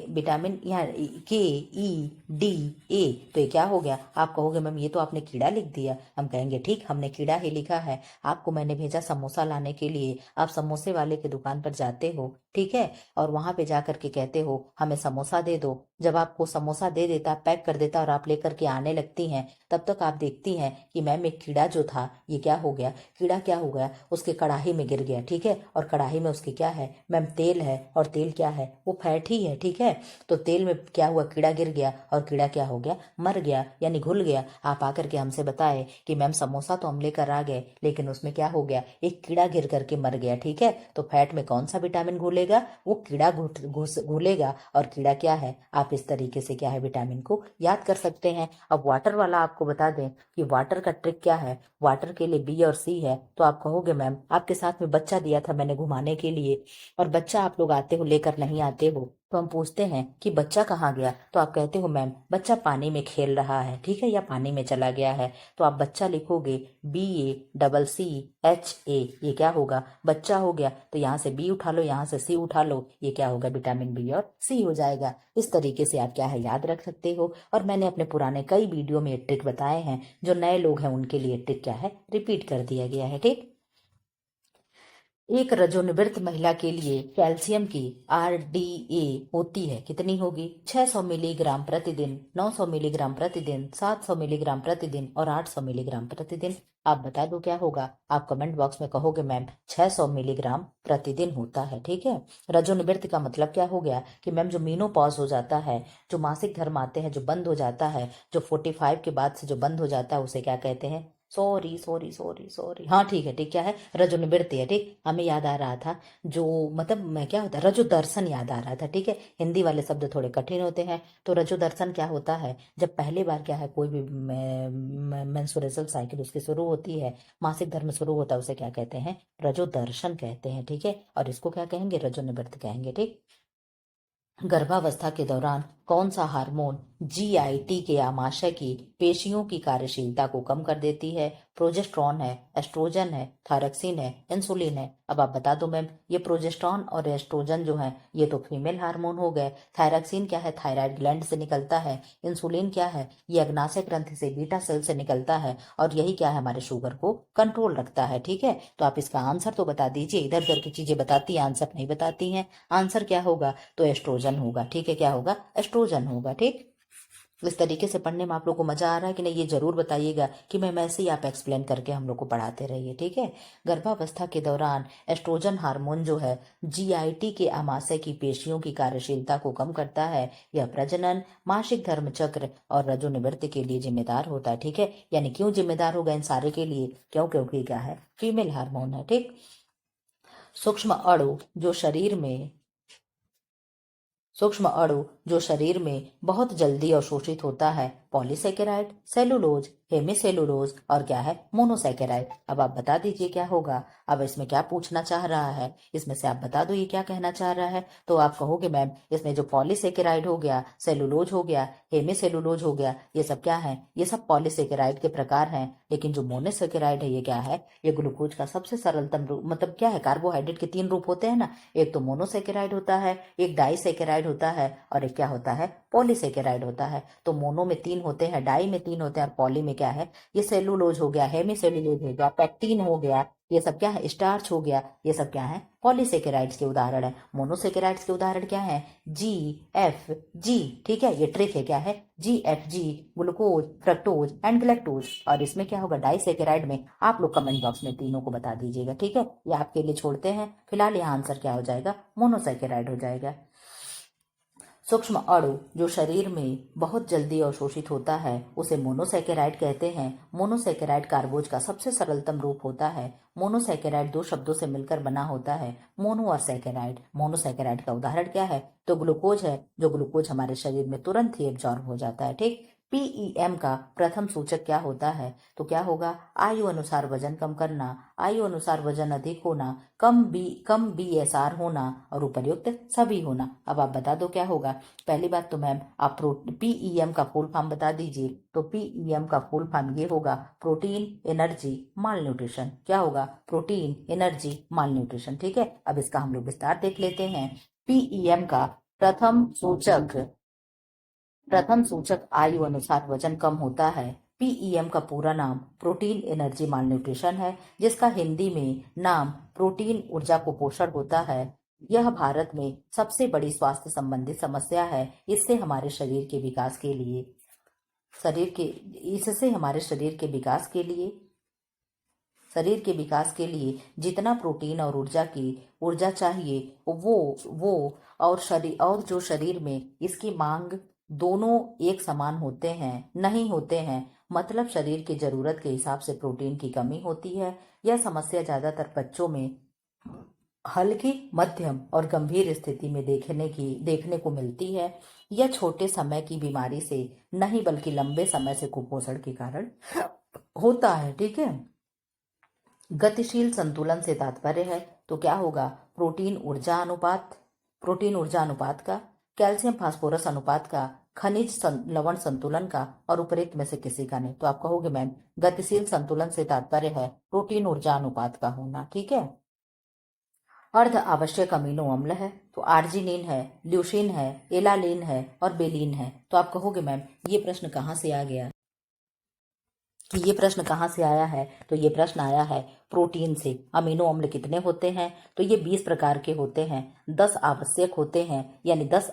विटामिन यहाँ के ई डी ए। तो ये क्या हो गया, आप कहोगे मैम ये तो आपने कीड़ा लिख दिया। हम कहेंगे ठीक, हमने कीड़ा ही लिखा है, आपको मैंने भेजा समोसा लाने के लिए। आप समोसे वाले की दुकान पर जाते हो, ठीक है, और वहां पे जा करके कहते हो हमें समोसा दे दो। जब आपको समोसा दे देता, पैक कर देता और आप लेकर के आने लगती हैं, तब तक आप देखती हैं कि मैम एक कीड़ा जो था ये क्या हो गया, कीड़ा क्या हो गया, उसके कढ़ाई में गिर गया, ठीक है। और कढ़ाई में उसकी क्या है मैम, तेल है, और तेल क्या है, वो फैट ही है, ठीक है। तो तेल में क्या हुआ, कीड़ा गिर गया, और कीड़ा क्या हो गया, मर गया, यानी घुल गया। आप आकर के हमसे बताए कि मैम समोसा तो हम लेकर आ गए, लेकिन उसमें क्या हो गया, एक कीड़ा गिर करके मर गया, ठीक है। तो फैट में कौन सा विटामिन घुलेगा, वो कीड़ा घुलेगा। और कीड़ा क्या है, आप इस तरीके से क्या है विटामिन को याद कर सकते हैं। अब वाटर वाला आपको बता दें कि वाटर का ट्रिक क्या है, वाटर के लिए बी और सी है। तो आप कहोगे मैम आपके साथ में बच्चा दिया था मैंने घुमाने के लिए, और बच्चा आप लोग आते हो लेकर नहीं आते हो, तो हम पूछते हैं कि बच्चा कहाँ गया, तो आप कहते हो मैम बच्चा पानी में खेल रहा है, ठीक है, या पानी में चला गया है। तो आप बच्चा लिखोगे BACCHA, ये क्या होगा, बच्चा हो गया। तो यहाँ से बी उठा लो, यहाँ से सी उठा लो, ये क्या होगा, विटामिन बी और सी हो जाएगा। इस तरीके से आप क्या है याद रख सकते हो। और मैंने अपने पुराने कई वीडियो में ये ट्रिक बताए हैं, जो नए लोग हैं उनके लिए ट्रिक क्या है, रिपीट कर दिया गया है, ठीक। एक रजोनिवृत्त महिला के लिए कैल्शियम की RDA होती है, कितनी होगी, 600 मिलीग्राम प्रतिदिन, 900 मिलीग्राम प्रतिदिन, 700 मिलीग्राम प्रतिदिन और 800 मिलीग्राम प्रतिदिन। आप बता दो क्या होगा, आप कमेंट बॉक्स में कहोगे मैम 600 मिलीग्राम प्रतिदिन होता है, ठीक है। रजोनिवृत्त का मतलब क्या हो गया कि मैम जो मीनोपॉज हो जाता है, जो मासिक धर्म आते हैं, जो बंद हो जाता है, जो 45 के बाद से जो बंद हो जाता है, उसे क्या कहते हैं, सॉरी सॉरी सॉरी सॉरी, हाँ ठीक है, ठीक क्या है, रजोनिवृत्ति है, ठीक। हमें याद आ रहा था जो मतलब मैं क्या होता है, रजो दर्शन याद आ रहा था, ठीक है। हिंदी वाले शब्द थोड़े कठिन होते हैं। तो रजो दर्शन क्या होता है, जब पहली बार क्या है कोई भी मेंस्ट्रुअल साइकिल उसकी शुरू होती है, मासिक धर्म शुरू होता है, उसे क्या कहते हैं, रजो दर्शन कहते हैं, ठीक है। और इसको क्या कहेंगे, रजोनिवृत्त कहेंगे, ठीक। गर्भावस्था के दौरान कौन सा हार्मोन GIT के आमाशय की पेशियों की कार्यशीलता को कम कर देती है, प्रोजेस्टेरॉन है, एस्ट्रोजन है, थायरॉक्सिन है, इंसुलिन है। अब आप बता दो मैम, ये प्रोजेस्टेरॉन और एस्ट्रोजन जो है ये तो फीमेल हार्मोन हो गए, थायरॉक्सिन क्या है, थायराइड ग्लैंड से निकलता है, इंसुलिन क्या है, ये अग्नाशय ग्रंथि से बीटा सेल से निकलता है, और यही क्या है हमारे शुगर को कंट्रोल रखता है, ठीक है। तो आप इसका आंसर तो बता दीजिए, इधर उधर की चीजें बताती हैं, आंसर नहीं बताती हैं। आंसर क्या होगा, तो एस्ट्रोजन होगा, ठीक है, क्या होगा, एस्ट्रोजन होगा, ठीक। इस तरीके से पढ़ने में आप लोग को मजा आ रहा है कि नहीं, ये जरूर बताइएगा कि मैम ऐसे ही आप एक्सप्लेन करके हम लोग को पढ़ाते रहिए, ठीक है। गर्भावस्था के दौरान एस्ट्रोजन हार्मोन जो है GIT के आमाशय की पेशियों की कार्यशीलता को कम करता है। यह प्रजनन, मासिक धर्म चक्र और रजोनिवृत्ति के लिए जिम्मेदार होता है, ठीक है। यानी क्यों जिम्मेदार होगा इन सारे के लिए, क्यों, क्योंकि क्या है, फीमेल हार्मोन है, ठीक। सूक्ष्म अणु जो शरीर में सूक्ष्म अणु जो शरीर में बहुत जल्दी अवशोषित होता है, पॉलीसेकेराइड, सेलुलोज, हेमिसेलुलोज और क्या है, मोनोसेकेराइड। अब आप बता दीजिए क्या होगा। अब इसमें क्या पूछना चाह रहा है, इसमें से आप बता दो ये क्या कहना चाह रहा है। तो आप कहोगे मैम इसमें जो पॉलीसेकेराइड हो गया, सेलुलोज हो गया, हेमिसेलुलोज हो गया, ये सब क्या है, ये सब पॉलीसेकेराइड के प्रकार हैं। लेकिन जो मोनोसेकेराइड है ये क्या है, ये ग्लूकोज का सबसे सरलतम रूप, मतलब क्या है, कार्बोहाइड्रेट के 3 रूप होते हैं ना, एक तो मोनोसेकेराइड होता है, एक डाइसेकेराइड होता है, और एक क्या होता है, पॉलीसेकेराइड होता है। तो मोनो में 3 होते हैं, डाई में 3 होते हैं, और पॉली में क्या है, ये सेलुलोज हो गया, हेमी सेलुलोज हो गया, पैक्टीन हो गया, ये सब क्या है, स्टार्च हो गया, ये सब क्या है, पॉलीसेकेराइड्स के उदाहरण है। मोनोसेकेराइड्स के उदाहरण क्या है, GFG, ठीक है, ये ट्रिक है, क्या है, GFG, glucose, fructose and galactose. और इसमें क्या होगा, डाइसेकेराइड में आप लोग कमेंट बॉक्स में तीनों को बता दीजिएगा, ठीक है। ये आपके लिए छोड़ते हैं फिलहाल, यहाँ आंसर क्या हो जाएगा, मोनोसेकेराइड हो जाएगा। सूक्ष्म अणु जो शरीर में बहुत जल्दी अवशोषित होता है उसे मोनोसैकेराइड कहते हैं। मोनोसैकेराइड कार्बोज का सबसे सरलतम रूप होता है। मोनोसैकेराइड दो शब्दों से मिलकर बना होता है, मोनो और सैकेराइड। मोनोसैकेराइड का उदाहरण क्या है? तो ग्लूकोज है, जो ग्लूकोज हमारे शरीर में तुरंत ही एब्जॉर्ब हो जाता है। ठीक। पीईएम का प्रथम सूचक क्या होता है? तो क्या होगा? आयु अनुसार वजन कम करना, आयु अनुसार वजन अधिक होना, कम बीएसआर होना और उपर्युक्त सभी होना। अब आप बता दो क्या होगा। पहली बात तो मैम आप पीईएम का फुल फॉर्म बता दीजिए। तो पीईएम का फुल फॉर्म ये होगा प्रोटीन एनर्जी माल न्यूट्रिशन। क्या होगा? प्रोटीन एनर्जी माल न्यूट्रिशन। ठीक है, अब इसका हम लोग विस्तार देख लेते हैं। पीईएम का प्रथम सूचक आयु अनुसार वजन कम होता है। पीईएम का पूरा नाम प्रोटीन एनर्जी माल न्यूट्रिशन है, जिसका हिंदी में नाम प्रोटीन ऊर्जा कुपोषण होता है। यह भारत में सबसे बड़ी स्वास्थ्य संबंधित समस्या है। इससे हमारे शरीर के विकास के लिए जितना प्रोटीन और ऊर्जा चाहिए वो और जो शरीर में इसकी मांग दोनों एक समान नहीं होते हैं। मतलब शरीर की जरूरत के हिसाब से प्रोटीन की कमी होती है। यह समस्या ज्यादातर बच्चों में हल्की, मध्यम और गंभीर स्थिति में देखने को मिलती है। यह छोटे समय की बीमारी से नहीं बल्कि लंबे समय से कुपोषण के कारण होता है। ठीक है। गतिशील संतुलन से तात्पर्य है तो क्या होगा? प्रोटीन ऊर्जा अनुपात का, कैल्शियम फास्फोरस अनुपात का, खनिज लवण संतुलन का और उपरोक्त में से किसी का नहीं। तो आप कहोगे मैम गतिशील संतुलन से तात्पर्य है प्रोटीन ऊर्जा अनुपात का होना। ठीक है। अर्ध आवश्यक अमीनो अम्ल है तो आर्जिनिन है, ल्यूसीन है, एलानिन है और बेलिन है। तो आप कहोगे मैम ये प्रश्न कहाँ से आ गया कि ये प्रश्न कहाँ से आया है? तो ये प्रश्न आया है प्रोटीन से। अमीनो अम्ल कितने होते हैं? तो ये 20 प्रकार के होते हैं। 10 आवश्यक होते हैं, यानी 10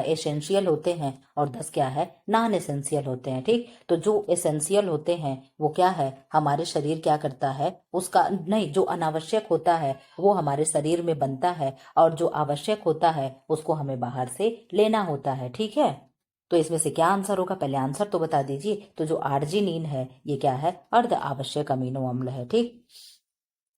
एसेंशियल होते हैं और 10 क्या है? नॉन एसेंशियल होते हैं। ठीक। तो जो एसेंशियल होते हैं वो क्या है? हमारे शरीर क्या करता है उसका नहीं, जो अनावश्यक होता है वो हमारे शरीर में बनता है और जो आवश्यक होता है उसको हमें बाहर से लेना होता है। ठीक है। तो इसमें से क्या आंसर होगा? पहले आंसर तो बता दीजिए। तो जो आर्जिनिन है ये क्या है? अर्ध आवश्यक अमीनो अम्ल है। ठीक।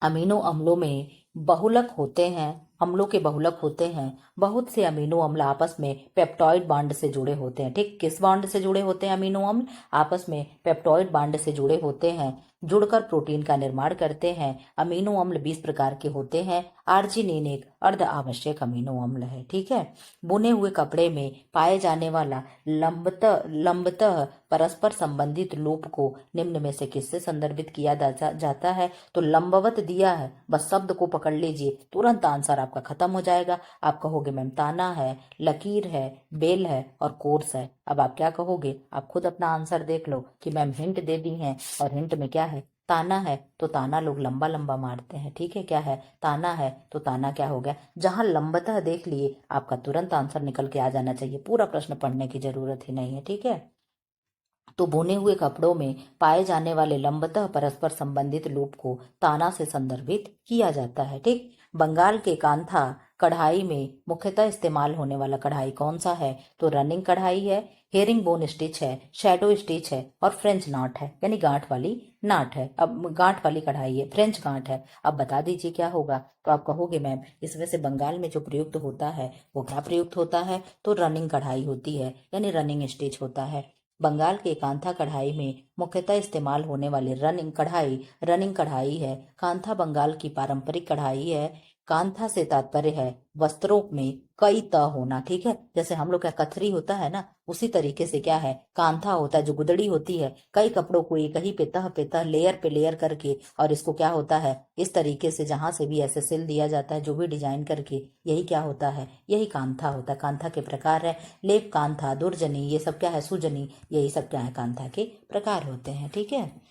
अमीनो अम्लों में बहुलक होते हैं, अम्लों के बहुलक होते हैं। बहुत से अमीनो अम्ल आपस में पेप्टॉइड बॉन्ड से जुड़े होते हैं। ठीक। किस बॉन्ड से जुड़े होते हैं अमीनो अम्ल? आपस में पेप्टॉइड बॉन्ड से जुड़े होते हैं, जुड़कर प्रोटीन का निर्माण करते हैं। अमीनो अम्ल 20 प्रकार के होते हैं। आर्जिनिन एक अर्ध आवश्यक अमीनो अम्ल है। ठीक है। बुने हुए कपड़े में पाए जाने वाला लंबतः परस्पर संबंधित लूप को निम्न में से किससे संदर्भित किया जाता है? तो लंबवत दिया है, बस शब्द को पकड़ लीजिए, तुरंत आंसर आपका खत्म हो जाएगा। आप कहोगे मैम ताना है, लकीर है, बेल है और कोर्स है। अब आप क्या कहोगे? आप खुद अपना आंसर देख लो कि मैम हिंट दे दी है और हिंट में क्या है? ताना है तो ताना लोग लंबा लंबा मारते हैं। ठीक है। क्या है? ताना है तो ताना क्या हो गया? जहां लंबतः देख लिए आपका तुरंत आंसर निकल के आ जाना चाहिए, पूरा प्रश्न पढ़ने की जरूरत ही नहीं है। ठीक है। तो बुने हुए कपड़ों में पाए जाने वाले लंबतः परस्पर संबंधित लूप को ताना से संदर्भित किया जाता है। ठीक। बंगाल के कांथा कढ़ाई में मुख्यतः इस्तेमाल होने वाला कढ़ाई कौन सा है? तो रनिंग कढ़ाई है, हेरिंग बोन स्टिच है, शैडो स्टिच है और फ्रेंच नाट है, यानी गांठ वाली नाट है। अब गांठ वाली कढ़ाई है, फ्रेंच गांठ है। अब बता दीजिए क्या होगा? तो आप कहोगे मैम इसमें से बंगाल में जो प्रयुक्त होता है वो क्या प्रयुक्त होता है? तो रनिंग कढ़ाई होती है, यानी रनिंग स्टिच होता है। बंगाल के कांथा कढ़ाई में मुख्यतः इस्तेमाल होने वाली रनिंग कढ़ाई है। कांथा बंगाल की पारंपरिक कढ़ाई है। कांथा से तात्पर्य है वस्त्रों में कई तह होना। ठीक है। जैसे हम लोग का कथरी होता है ना, उसी तरीके से क्या है? कांथा होता है, जो गुदड़ी होती है, कई कपड़ों को एक ही पे तह लेयर पे लेयर करके, और इसको क्या होता है इस तरीके से जहां से भी ऐसे सिल दिया जाता है, जो भी डिजाइन करके, यही क्या होता है? यही कांथा होता है। कांथा के प्रकार है लेप कांथा, दुर्जनी, ये सब क्या है? सुजनी, यही सब क्या है? कांथा के प्रकार होते हैं। ठीक है।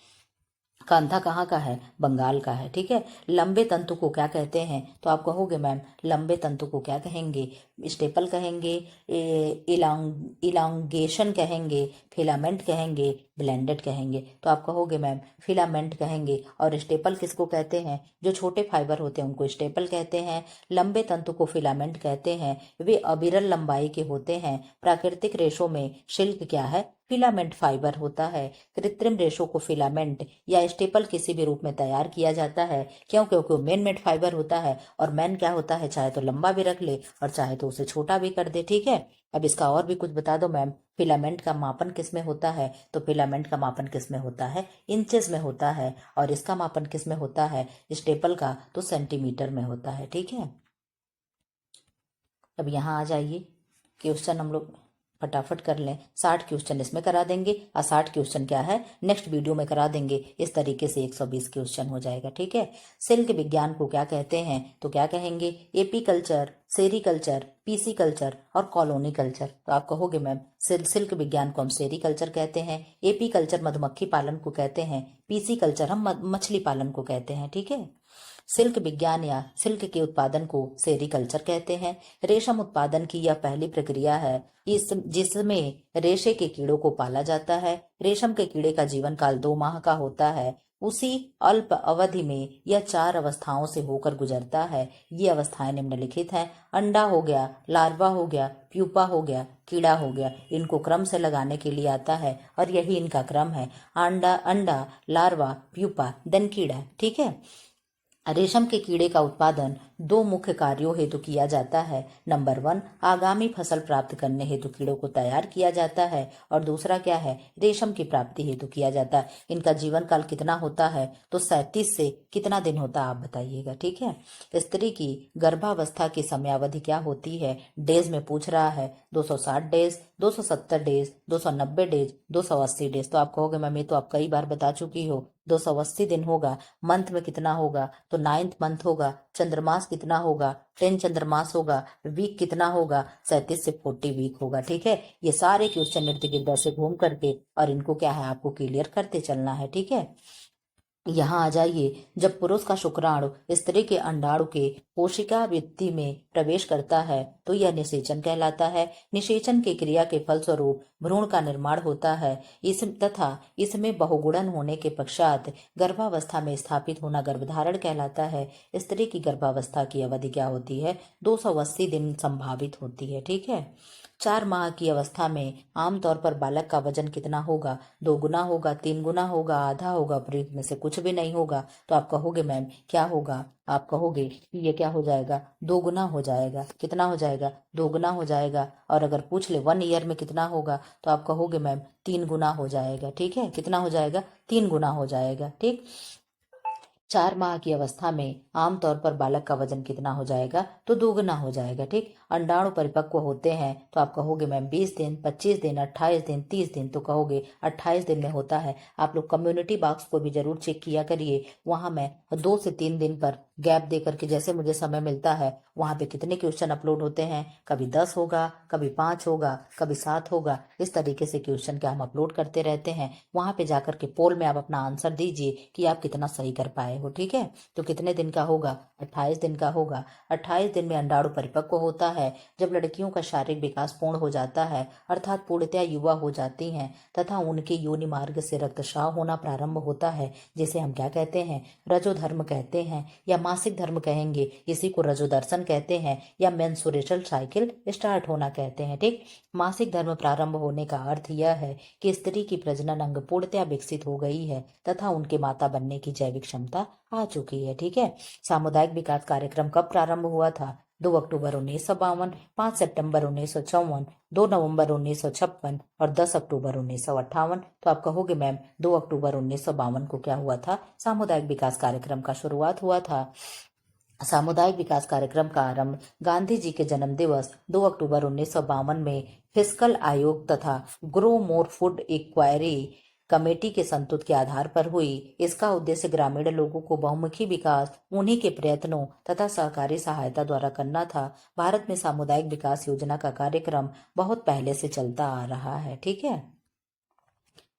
कांथा कहाँ का है? बंगाल का है। ठीक है। लंबे तंतु को क्या कहते हैं? तो आप कहोगे मैम लंबे तंतु को क्या कहेंगे? स्टेपल कहेंगे, इलांगेशन कहेंगे, फिलामेंट कहेंगे, ब्लेंडेड कहेंगे? तो आप कहोगे मैम फिलामेंट कहेंगे। और स्टेपल किसको कहते हैं? जो छोटे फाइबर होते हैं उनको स्टेपल कहते हैं। लंबे तंतु को फिलामेंट कहते हैं। वे अविरल लंबाई के होते हैं। प्राकृतिक रेशों में सिल्क क्या है? फिलामेंट फाइबर होता है। कृत्रिम रेशों को फिलामेंट या स्टेपल किसी भी रूप में तैयार किया जाता है। क्यों? क्योंकि वो मैन मेड फाइबर होता है, और मैन क्या होता है, चाहे तो लंबा भी रख ले और चाहे तो उसे छोटा भी कर दे। ठीक है, अब इसका और भी कुछ बता दो मैम। फिलामेंट का मापन किस में होता है? तो फिलामेंट का मापन किस में होता है? इंचेस में होता है। और इसका मापन किस में होता है? स्टेपल का तो सेंटीमीटर में होता है। ठीक है, अब यहाँ आ जाइए, क्वेश्चन हम लोग फटाफट कर लें। 60 क्वेश्चन इसमें करा देंगे और 60 क्वेश्चन क्या है नेक्स्ट वीडियो में करा देंगे। इस तरीके से 120 क्वेश्चन हो जाएगा। ठीक है, सिल्क विज्ञान को क्या कहते हैं? तो क्या कहेंगे? AP culture, sericulture, PC culture और कॉलोनी कल्चर। तो आप कहोगे मैम सिल्क विज्ञान को हम सेरीकल्चर कहते हैं, एपी कल्चर मधुमक्खी पालन को कहते हैं, पीसी कल्चर हम मछली पालन को कहते हैं। ठीक है, सिल्क विज्ञान या सिल्क के उत्पादन को सेरीकल्चर कहते हैं। रेशम उत्पादन की यह पहली प्रक्रिया है जिसमें रेशे के कीड़ों को पाला जाता है। रेशम के कीड़े का जीवन काल 2 माह का होता है। उसी अल्प अवधि में यह 4 अवस्थाओं से होकर गुजरता है। ये अवस्थाएं निम्नलिखित हैं। अंडा हो गया, लार्वा हो गया, प्यूपा हो गया, कीड़ा हो गया। इनको क्रम से लगाने के लिए आता है और यही इनका क्रम है। अंडा, लार्वा, प्यूपा, देन कीड़ा। ठीक है, रेशम के कीड़े का उत्पादन 2 मुख्य कार्यों हेतु किया जाता है। नंबर 1, आगामी फसल प्राप्त करने हेतु कीड़ों को तैयार किया जाता है, और दूसरा क्या है? रेशम की प्राप्ति हेतु किया जाता है। इनका जीवन काल कितना होता है? तो 37 से कितना दिन होता है आप बताइएगा। ठीक है, स्त्री की गर्भावस्था की समयावधि क्या होती है? डेज में पूछ रहा है। 260 डेज, 270 डेज, 290 डेज, 280 डेज। तो आप कहोगे मैम ये तो आप कई बार बता चुकी हो। 280 दिन होगा। मंथ में कितना होगा? तो 9th मंथ होगा। चंद्रमास कितना होगा? 10 चंद्रमास होगा। वीक कितना होगा? 37 से 40 वीक होगा। ठीक है, ये सारे क्वेश्चन इर्द गिर्द से घूम करके और इनको क्या है आपको क्लियर करते चलना है। ठीक है, यहाँ आ जाइए। जब पुरुष का शुक्राणु स्त्री के अंडाणु के कोशिका भित्ति में प्रवेश करता है तो यह निषेचन कहलाता है। निषेचन की क्रिया के फलस्वरूप भ्रूण का निर्माण होता है। इसमें बहुगुणन होने के पश्चात गर्भावस्था में स्थापित होना गर्भधारण कहलाता है। स्त्री की गर्भावस्था की अवधि क्या होती है? 280 दिन संभावित होती है। ठीक है, 4 माह की अवस्था में आमतौर पर बालक का वजन कितना होगा? 2 गुना होगा, 3 गुना होगा, आधा होगा, उपरोक्त में से कुछ भी नहीं होगा। तो आप कहोगे मैम क्या होगा? आप कहोगे कि ये क्या हो जाएगा? 2 गुना हो जाएगा। कितना हो जाएगा? 2 गुना हो जाएगा। और अगर पूछ ले 1 ईयर में कितना होगा तो आप कहोगे मैम 3 गुना हो जाएगा। ठीक है, कितना हो जाएगा? 3 गुना हो जाएगा। ठीक, 4 माह की अवस्था में आमतौर पर बालक का वजन कितना हो जाएगा? तो 2 गुना हो जाएगा। ठीक, अंडाणु परिपक्व होते हैं तो आप कहोगे मैम 20 दिन, 25 दिन, 28 दिन, 30 दिन। तो कहोगे 28 दिन में होता है। आप लोग कम्युनिटी बॉक्स को भी जरूर चेक किया करिए। वहां मैं 2 से 3 दिन पर गैप दे करके जैसे मुझे समय मिलता है वहां पे कितने क्वेश्चन अपलोड होते हैं, कभी 10 होगा, कभी 5 होगा, कभी 7 होगा। इस तरीके से क्वेश्चन क्या हम अपलोड करते रहते हैं। वहां पे जाकर के पोल में आप अपना आंसर दीजिए कि आप कितना सही कर पाए हो। ठीक है, तो कितने दिन का होगा? 28 दिन का होगा। 28 दिन में अंडाणु परिपक्व होता है। जब लड़कियों का शारीरिक विकास पूर्ण हो जाता है अर्थात पूर्णतया युवा हो जाती हैं तथा उनके योनि मार्ग से रक्तस्राव होना प्रारंभ होता है, जिसे हम क्या कहते हैं? रजोधर्म कहते हैं या मासिक धर्म कहेंगे। इसी को रजोदर्शन कहते हैं या मेंस्ट्रुअल साइकिल स्टार्ट होना कहते हैं। ठीक, मासिक धर्म प्रारंभ होने का अर्थ यह है कि स्त्री की प्रजनन अंग पूर्णतया विकसित हो गई है तथा उनके माता बनने की जैविक क्षमता आ चुकी है। ठीक है, सामुदायिक विकास कार्यक्रम कब प्रारंभ हुआ था? 2 अक्टूबर 1952, 5 सितंबर 1954, 2 नवंबर 1956 और 10 अक्टूबर 1958। तो आप कहोगे मैम 2 अक्टूबर 1952 को क्या हुआ था? सामुदायिक विकास कार्यक्रम का शुरुआत हुआ था। सामुदायिक विकास कार्यक्रम का आरंभ गांधी जी के जन्म दिवस 2 अक्टूबर 1952 में फिस्कल आयोग तथा grow more food inquiry committee के संतुत के आधार पर हुई। इसका उद्देश्य ग्रामीण लोगों को बहुमुखी विकास उन्हीं के प्रयत्नों तथा सहकारी सहायता द्वारा करना था। भारत में सामुदायिक विकास योजना का कार्यक्रम बहुत पहले से चलता आ रहा है। ठीक है,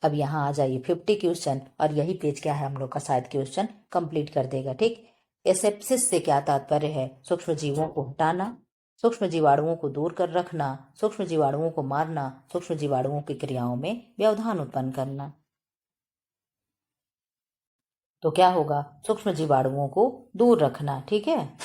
अब यहाँ आ जाइए 50 क्वेश्चन और यही पेज क्या है हम लोग का शायद क्वेश्चन कंप्लीट कर देगा। ठीक, एसेप्सिस से क्या तात्पर्य है? सूक्ष्म जीवों को हटाना, सूक्ष्म जीवाणुओं को दूर कर रखना, सूक्ष्म जीवाणुओं को मारना, सूक्ष्म जीवाणुओं की क्रियाओं में व्यवधान उत्पन्न करना। तो क्या होगा? सूक्ष्म जीवाणुओं को दूर रखना। ठीक है।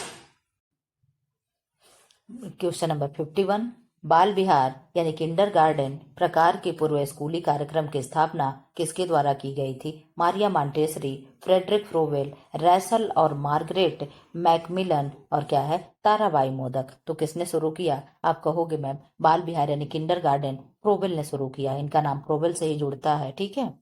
क्वेश्चन नंबर 51, बाल विहार यानी किंडरगार्टन प्रकार के पूर्व स्कूली कार्यक्रम की स्थापना किसके द्वारा की गई थी? मारिया मॉन्टेसरी, फ्रेडरिक फ्रोवेल, रैसल और मार्गरेट मैकमिलन और क्या है? ताराबाई मोदक। तो किसने शुरू किया? आप कहोगे मैम बाल विहार यानी किंडरगार्टन फ्रोवेल ने शुरू किया। इनका नाम फ्रोवेल से ही जुड़ता है। ठीक है।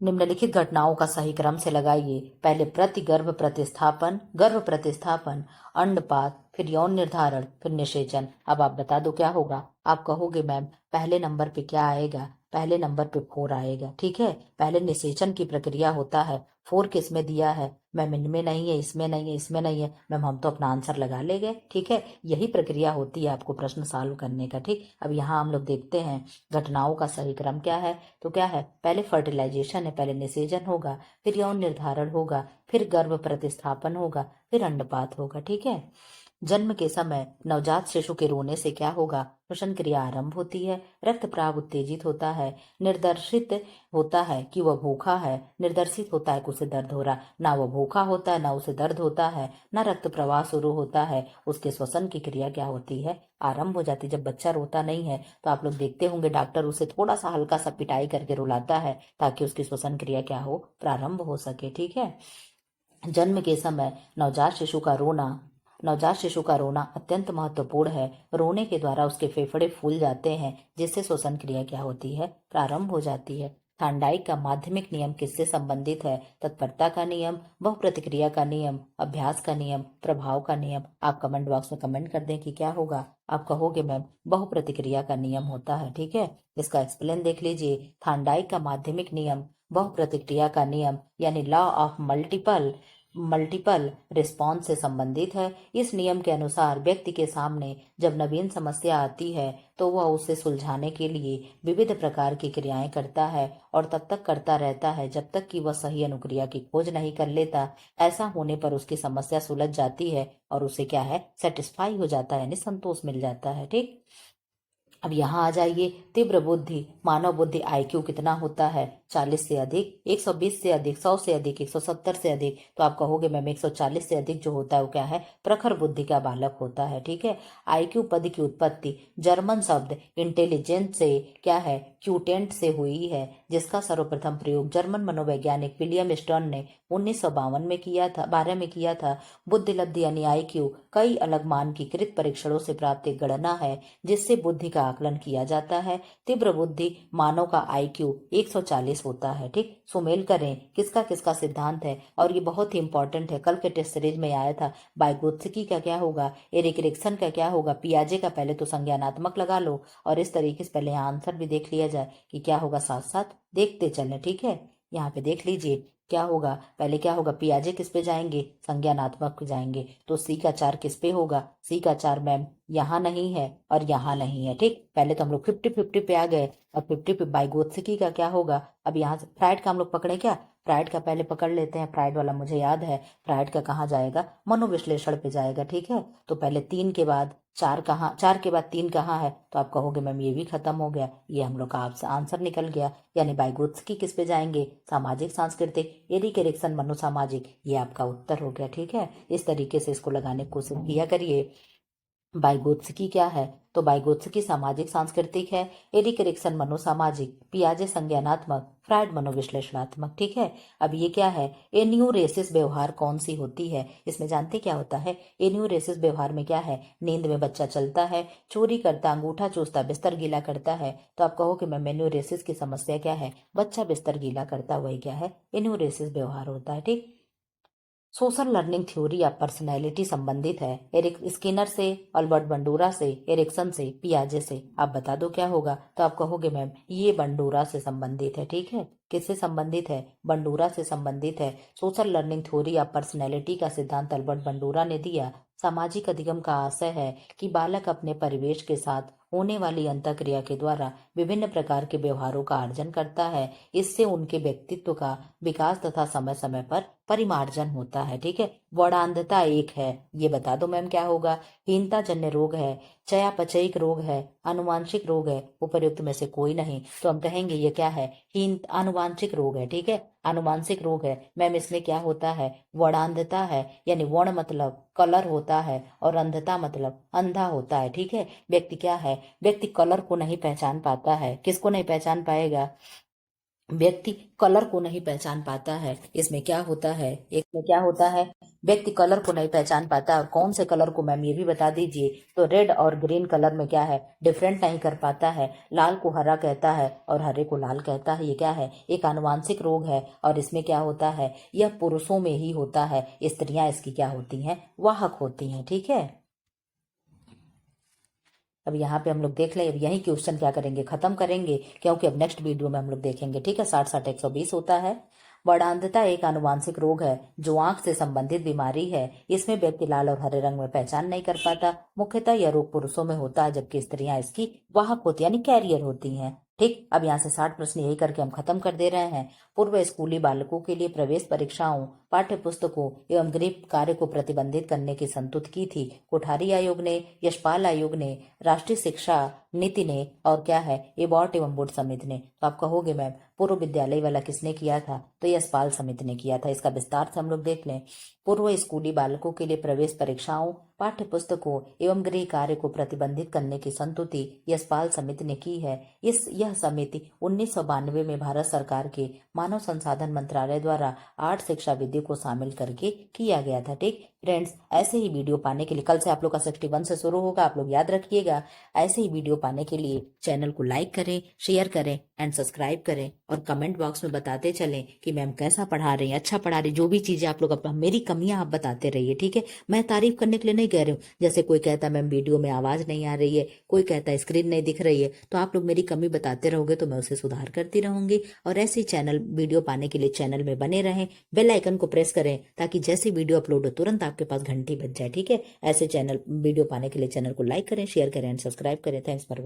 निम्नलिखित घटनाओं का सही क्रम से लगाइए। पहले गर्भ प्रतिस्थापन, अंडपात, फिर यौन निर्धारण, फिर निषेचन। अब आप बता दो क्या होगा? आप कहोगे मैम पहले नंबर पे क्या आएगा? पहले नंबर पे 4 आएगा। ठीक है। पहले निषेचन की प्रक्रिया होता है। 4 किस में दिया है? मैम इनमें नहीं है, इसमें नहीं है, इसमें नहीं है। मैम हम तो अपना आंसर लगा लेंगे। ठीक है। यही प्रक्रिया होती है आपको प्रश्न सॉल्व करने का। ठीक। अब यहाँ हम लोग देखते हैं घटनाओं का सही क्रम क्या है। तो क्या है? पहले फर्टिलाइजेशन है, पहले निषेचन होगा, फिर यौन निर्धारण होगा, फिर गर्भ प्रतिस्थापन होगा, फिर अंडपात होगा। ठीक है। जन्म के समय नवजात शिशु के रोने से क्या होगा? श्वसन क्रिया आरंभ होती है, रक्त प्रवाह उत्तेजित होता है, निर्देशित होता है कि वह भूखा है, निर्देशित होता है कि उसे दर्द हो रहा। ना वह भूखा होता है, ना उसे दर्द होता है, ना रक्त प्रवाह शुरू होता है। उसके श्वसन की क्रिया क्या होती है? आरंभ हो जाती है। जब बच्चा रोता नहीं है तो आप लोग देखते होंगे डॉक्टर उसे थोड़ा सा हल्का सा पिटाई करके रुलाता है ताकि उसकी श्वसन क्रिया क्या हो? प्रारंभ हो सके। ठीक है। जन्म के समय नवजात शिशु का रोना अत्यंत महत्वपूर्ण है। रोने के द्वारा उसके फेफड़े फूल जाते हैं जिससे श्वसन क्रिया क्या होती है? प्रारंभ हो जाती है। थांडाइक का माध्यमिक नियम किससे संबंधित है? तत्परता का नियम, बहुप्रतिक्रिया का नियम, अभ्यास का नियम, प्रभाव का नियम। आप कमेंट बॉक्स में कमेंट कर दें कि क्या होगा। आप कहोगे मैम बहुप्रतिक्रिया का नियम होता है। ठीक है। इसका एक्सप्लेन देख लीजिए। थांडाइक का माध्यमिक नियम बहुप्रतिक्रिया का नियम यानी लॉ ऑफ मल्टीपल रिस्पॉन्स से संबंधित है। इस नियम के अनुसार व्यक्ति के सामने जब नवीन समस्या आती है तो वह उसे सुलझाने के लिए विविध प्रकार की क्रियाएं करता है और तब तक करता रहता है जब तक कि वह सही अनुक्रिया की खोज नहीं कर लेता। ऐसा होने पर उसकी समस्या सुलझ जाती है और उसे क्या है? सेटिस्फाई हो जाता है यानी संतोष मिल जाता है। ठीक। अब यहाँ आ जाइए। तीव्र बुद्धि, मानव बुद्धि आईक्यू कितना होता है? 40 से अधिक, 120 से अधिक, 100 से अधिक, 170 से अधिक। तो आप कहोगे मैम 140 से अधिक जो होता है वो क्या है? प्रखर बुद्धि का बालक होता है। ठीक है। आईक्यू पद की उत्पत्ति जर्मन शब्द इंटेलिजेंट से क्या है? क्यूटेंट से हुई है, जिसका सर्वप्रथम प्रयोग जर्मन मनोवैज्ञानिक विलियम स्टर्न ने 1952 में किया था, 12 में किया था। बुद्धिलब्धि यानी आईक्यू कई अलग मानकीकृत परीक्षणों से प्राप्त एक गणना है जिससे बुद्धि का आकलन किया जाता है। तीव्र बुद्धि मानव का आईक्यू 140 होता है। ठीक। सुमेल करें किसका किसका सिद्धांत है। और ये बहुत ही इंपॉर्टेंट है, कल के टेस्ट सीरीज में आया था। बाइगोत्स्की का क्या होगा? एरिक एरिक्सन का क्या होगा? पियाजे का पहले तो संज्ञानात्मक लगा लो और इस तरीके से पहले यहाँ आंसर भी देख लिया जाए कि क्या होगा, साथ साथ देखते चलें। ठीक है। यहाँ पे देख लीजिए क्या होगा। पहले क्या होगा? पियाजे किस पे जाएंगे? संज्ञानात्मक पे जाएंगे। तो सी का 4 किस पे होगा? सी का 4 मैम यहाँ नहीं है और यहाँ नहीं है। ठीक। पहले तो हम लोग 50-50 पे आ गए और 50 पे बाइगोत्स्की का क्या होगा? अब यहाँ से फ्राइड का हम लोग पकड़े क्या? फ्राइड का पहले पकड़ लेते हैं। फ्राइड वाला मुझे याद है। फ्राइड का कहाँ जाएगा? मनोविश्लेषण पे जाएगा। ठीक है। तो पहले 3 के बाद 4 कहाँ? 4 के बाद 3 कहाँ है? तो आप कहोगे मैम ये भी खत्म हो गया। ये हम लोग का आपसे आंसर निकल गया। यानी बाइगोत्स्की किस पे जाएंगे? सामाजिक सांस्कृतिक। एरिक एरिक्सन मनोसामाजिक। ये आपका उत्तर हो गया। ठीक है। इस तरीके से इसको लगाने की कोशिश किया करिए। बाइगोत्स्की क्या है? तो बाइगोत्स्की सामाजिक सांस्कृतिक है, एरिक एरिक्सन मनोसामाजिक, पियाजे संज्ञानात्मक, फ्राइड मनोविश्लेषणात्मक। ठीक है। अब ये क्या है? एन्यूरेसिस व्यवहार कौन सी होती है? इसमें जानते क्या होता है? एन्यूरेसिस व्यवहार में क्या है? नींद में बच्चा चलता है, चोरी करता, अंगूठा चूसता, बिस्तर गीला करता है। तो आप कहो कि मैम एन्यूरेसिस की समस्या क्या है? बच्चा बिस्तर गीला करता, वही क्या है? एन्यूरेसिस व्यवहार होता है। ठीक। सोशल लर्निंग थ्योरी या पर्सनैलिटी संबंधित है एरिक स्किनर से, अल्बर्ट बंडूरा से, एरिक्सन से, पियाजे से। आप बता दो क्या होगा। तो आप कहोगे मैम ये बंडूरा से संबंधित है। ठीक है। किससे संबंधित है? बंडूरा से संबंधित है। सोशल लर्निंग थ्योरी या पर्सनैलिटी का सिद्धांत अल्बर्ट बंडूरा ने दिया। सामाजिक अधिगम का आशय है कि बालक अपने परिवेश के साथ होने वाली अंतःक्रिया के द्वारा विभिन्न प्रकार के व्यवहारों का अर्जन करता है। इससे उनके व्यक्तित्व का विकास तथा समय समय पर परिमार्जन होता है। ठीक है, वर्णांधता एक है, ये बता दो मैम क्या होगा। हीनता जन्य रोग है, चयापचयिक रोग है, आनुवांशिक रोग है, उपर्युक्त में से कोई नहीं, तो हम कहेंगे ये क्या है, हीन आनुवांशिक रोग है। ठीक है, आनुवांशिक रोग है मैम। इसमें क्या होता है, वर्णांधता है, यानी वर्ण मतलब कलर होता है और अंधता मतलब अंधा होता है। ठीक है, व्यक्ति क्या है, व्यक्ति कलर को नहीं पहचान पाता है। किसको नहीं पहचान पाएगा, व्यक्ति कलर को नहीं पहचान पाता है। इसमें क्या होता है, एक में क्या होता है, व्यक्ति कलर को नहीं पहचान पाता है। और कौन से कलर को मैम ये भी बता दीजिए। तो रेड और ग्रीन कलर में क्या है, डिफरेंट नहीं कर पाता है। लाल को हरा कहता है और हरे को लाल कहता है। ये क्या है, एक आनुवांशिक रोग है। और इसमें क्या होता है, यह पुरुषों में ही होता है, स्त्रियां इसकी क्या होती हैं, वाहक होती हैं। ठीक है, अब यहाँ पे हम लोग देख लें। अब यही क्वेश्चन क्या करेंगे, खत्म करेंगे, क्योंकि अब नेक्स्ट वीडियो में हम लोग देखेंगे। ठीक है, 60-60-120 होता है। वर्णांधता एक आनुवांशिक रोग है जो आंख से संबंधित बीमारी है। इसमें व्यक्ति लाल और हरे रंग में पहचान नहीं कर पाता। मुख्यतः यह रोग पुरुषों में होता है, जबकि स्त्रियां इसकी वाहक होती यानी कैरियर होती हैं। ठीक, अब यहाँ से 60 प्रश्न यही करके हम खत्म कर दे रहे हैं। पूर्व स्कूली बालकों के लिए प्रवेश परीक्षाओं, पाठ्य पुस्तकों एवं गृह कार्य को प्रतिबंधित करने की संतुष्ट की थी कोठारी आयोग ने, यशपाल आयोग ने, राष्ट्रीय शिक्षा नीति ने और क्या है, एबॉट एवं बोर्ड समिति ने। तो आप कहोगे मैम पूर्व विद्यालय वाला किसने किया था, तो यशपाल समिति ने किया था। इसका विस्तार से हम लोग देख लें। पूर्व स्कूली बालकों के लिए प्रवेश परीक्षाओं, पाठ्य पुस्तकों एवं गृह कार्य को प्रतिबंधित करने की संतुष्टि यशपाल समिति ने की है। यह समिति 1992 में भारत सरकार के मानव संसाधन मंत्रालय द्वारा 8 शिक्षा विधि को शामिल करके किया गया था। ठीक फ्रेंड्स, ऐसे ही वीडियो पाने के लिए, कल से आप लोग का 61 से शुरू होगा, आप लोग याद रखिएगा। ऐसे ही वीडियो पाने के लिए चैनल को लाइक करें, शेयर करें एंड सब्सक्राइब करें और कमेंट बॉक्स में बताते चलें कि मैम कैसा पढ़ा रही हैं, अच्छा पढ़ा रही, जो भी चीजें आप लोग मेरी कमियां आप बताते रहिए। ठीक है, मैं तारीफ करने के लिए नहीं कह रही हूँ। जैसे कोई कहता है मैम वीडियो में आवाज नहीं आ रही है, कोई कहता है स्क्रीन नहीं दिख रही है, तो आप लोग मेरी कमी बताते रहोगे तो मैं उसे सुधार करती रहूंगी। और ऐसे चैनल वीडियो पाने के लिए चैनल में बने रहें, बेल आइकन को प्रेस करें ताकि जैसे वीडियो अपलोड हो तुरंत आपके पास घंटी बज जाए। ठीक है, ऐसे चैनल वीडियो पाने के लिए चैनल को लाइक करें, शेयर करें एंड सब्सक्राइब करें। Thanks for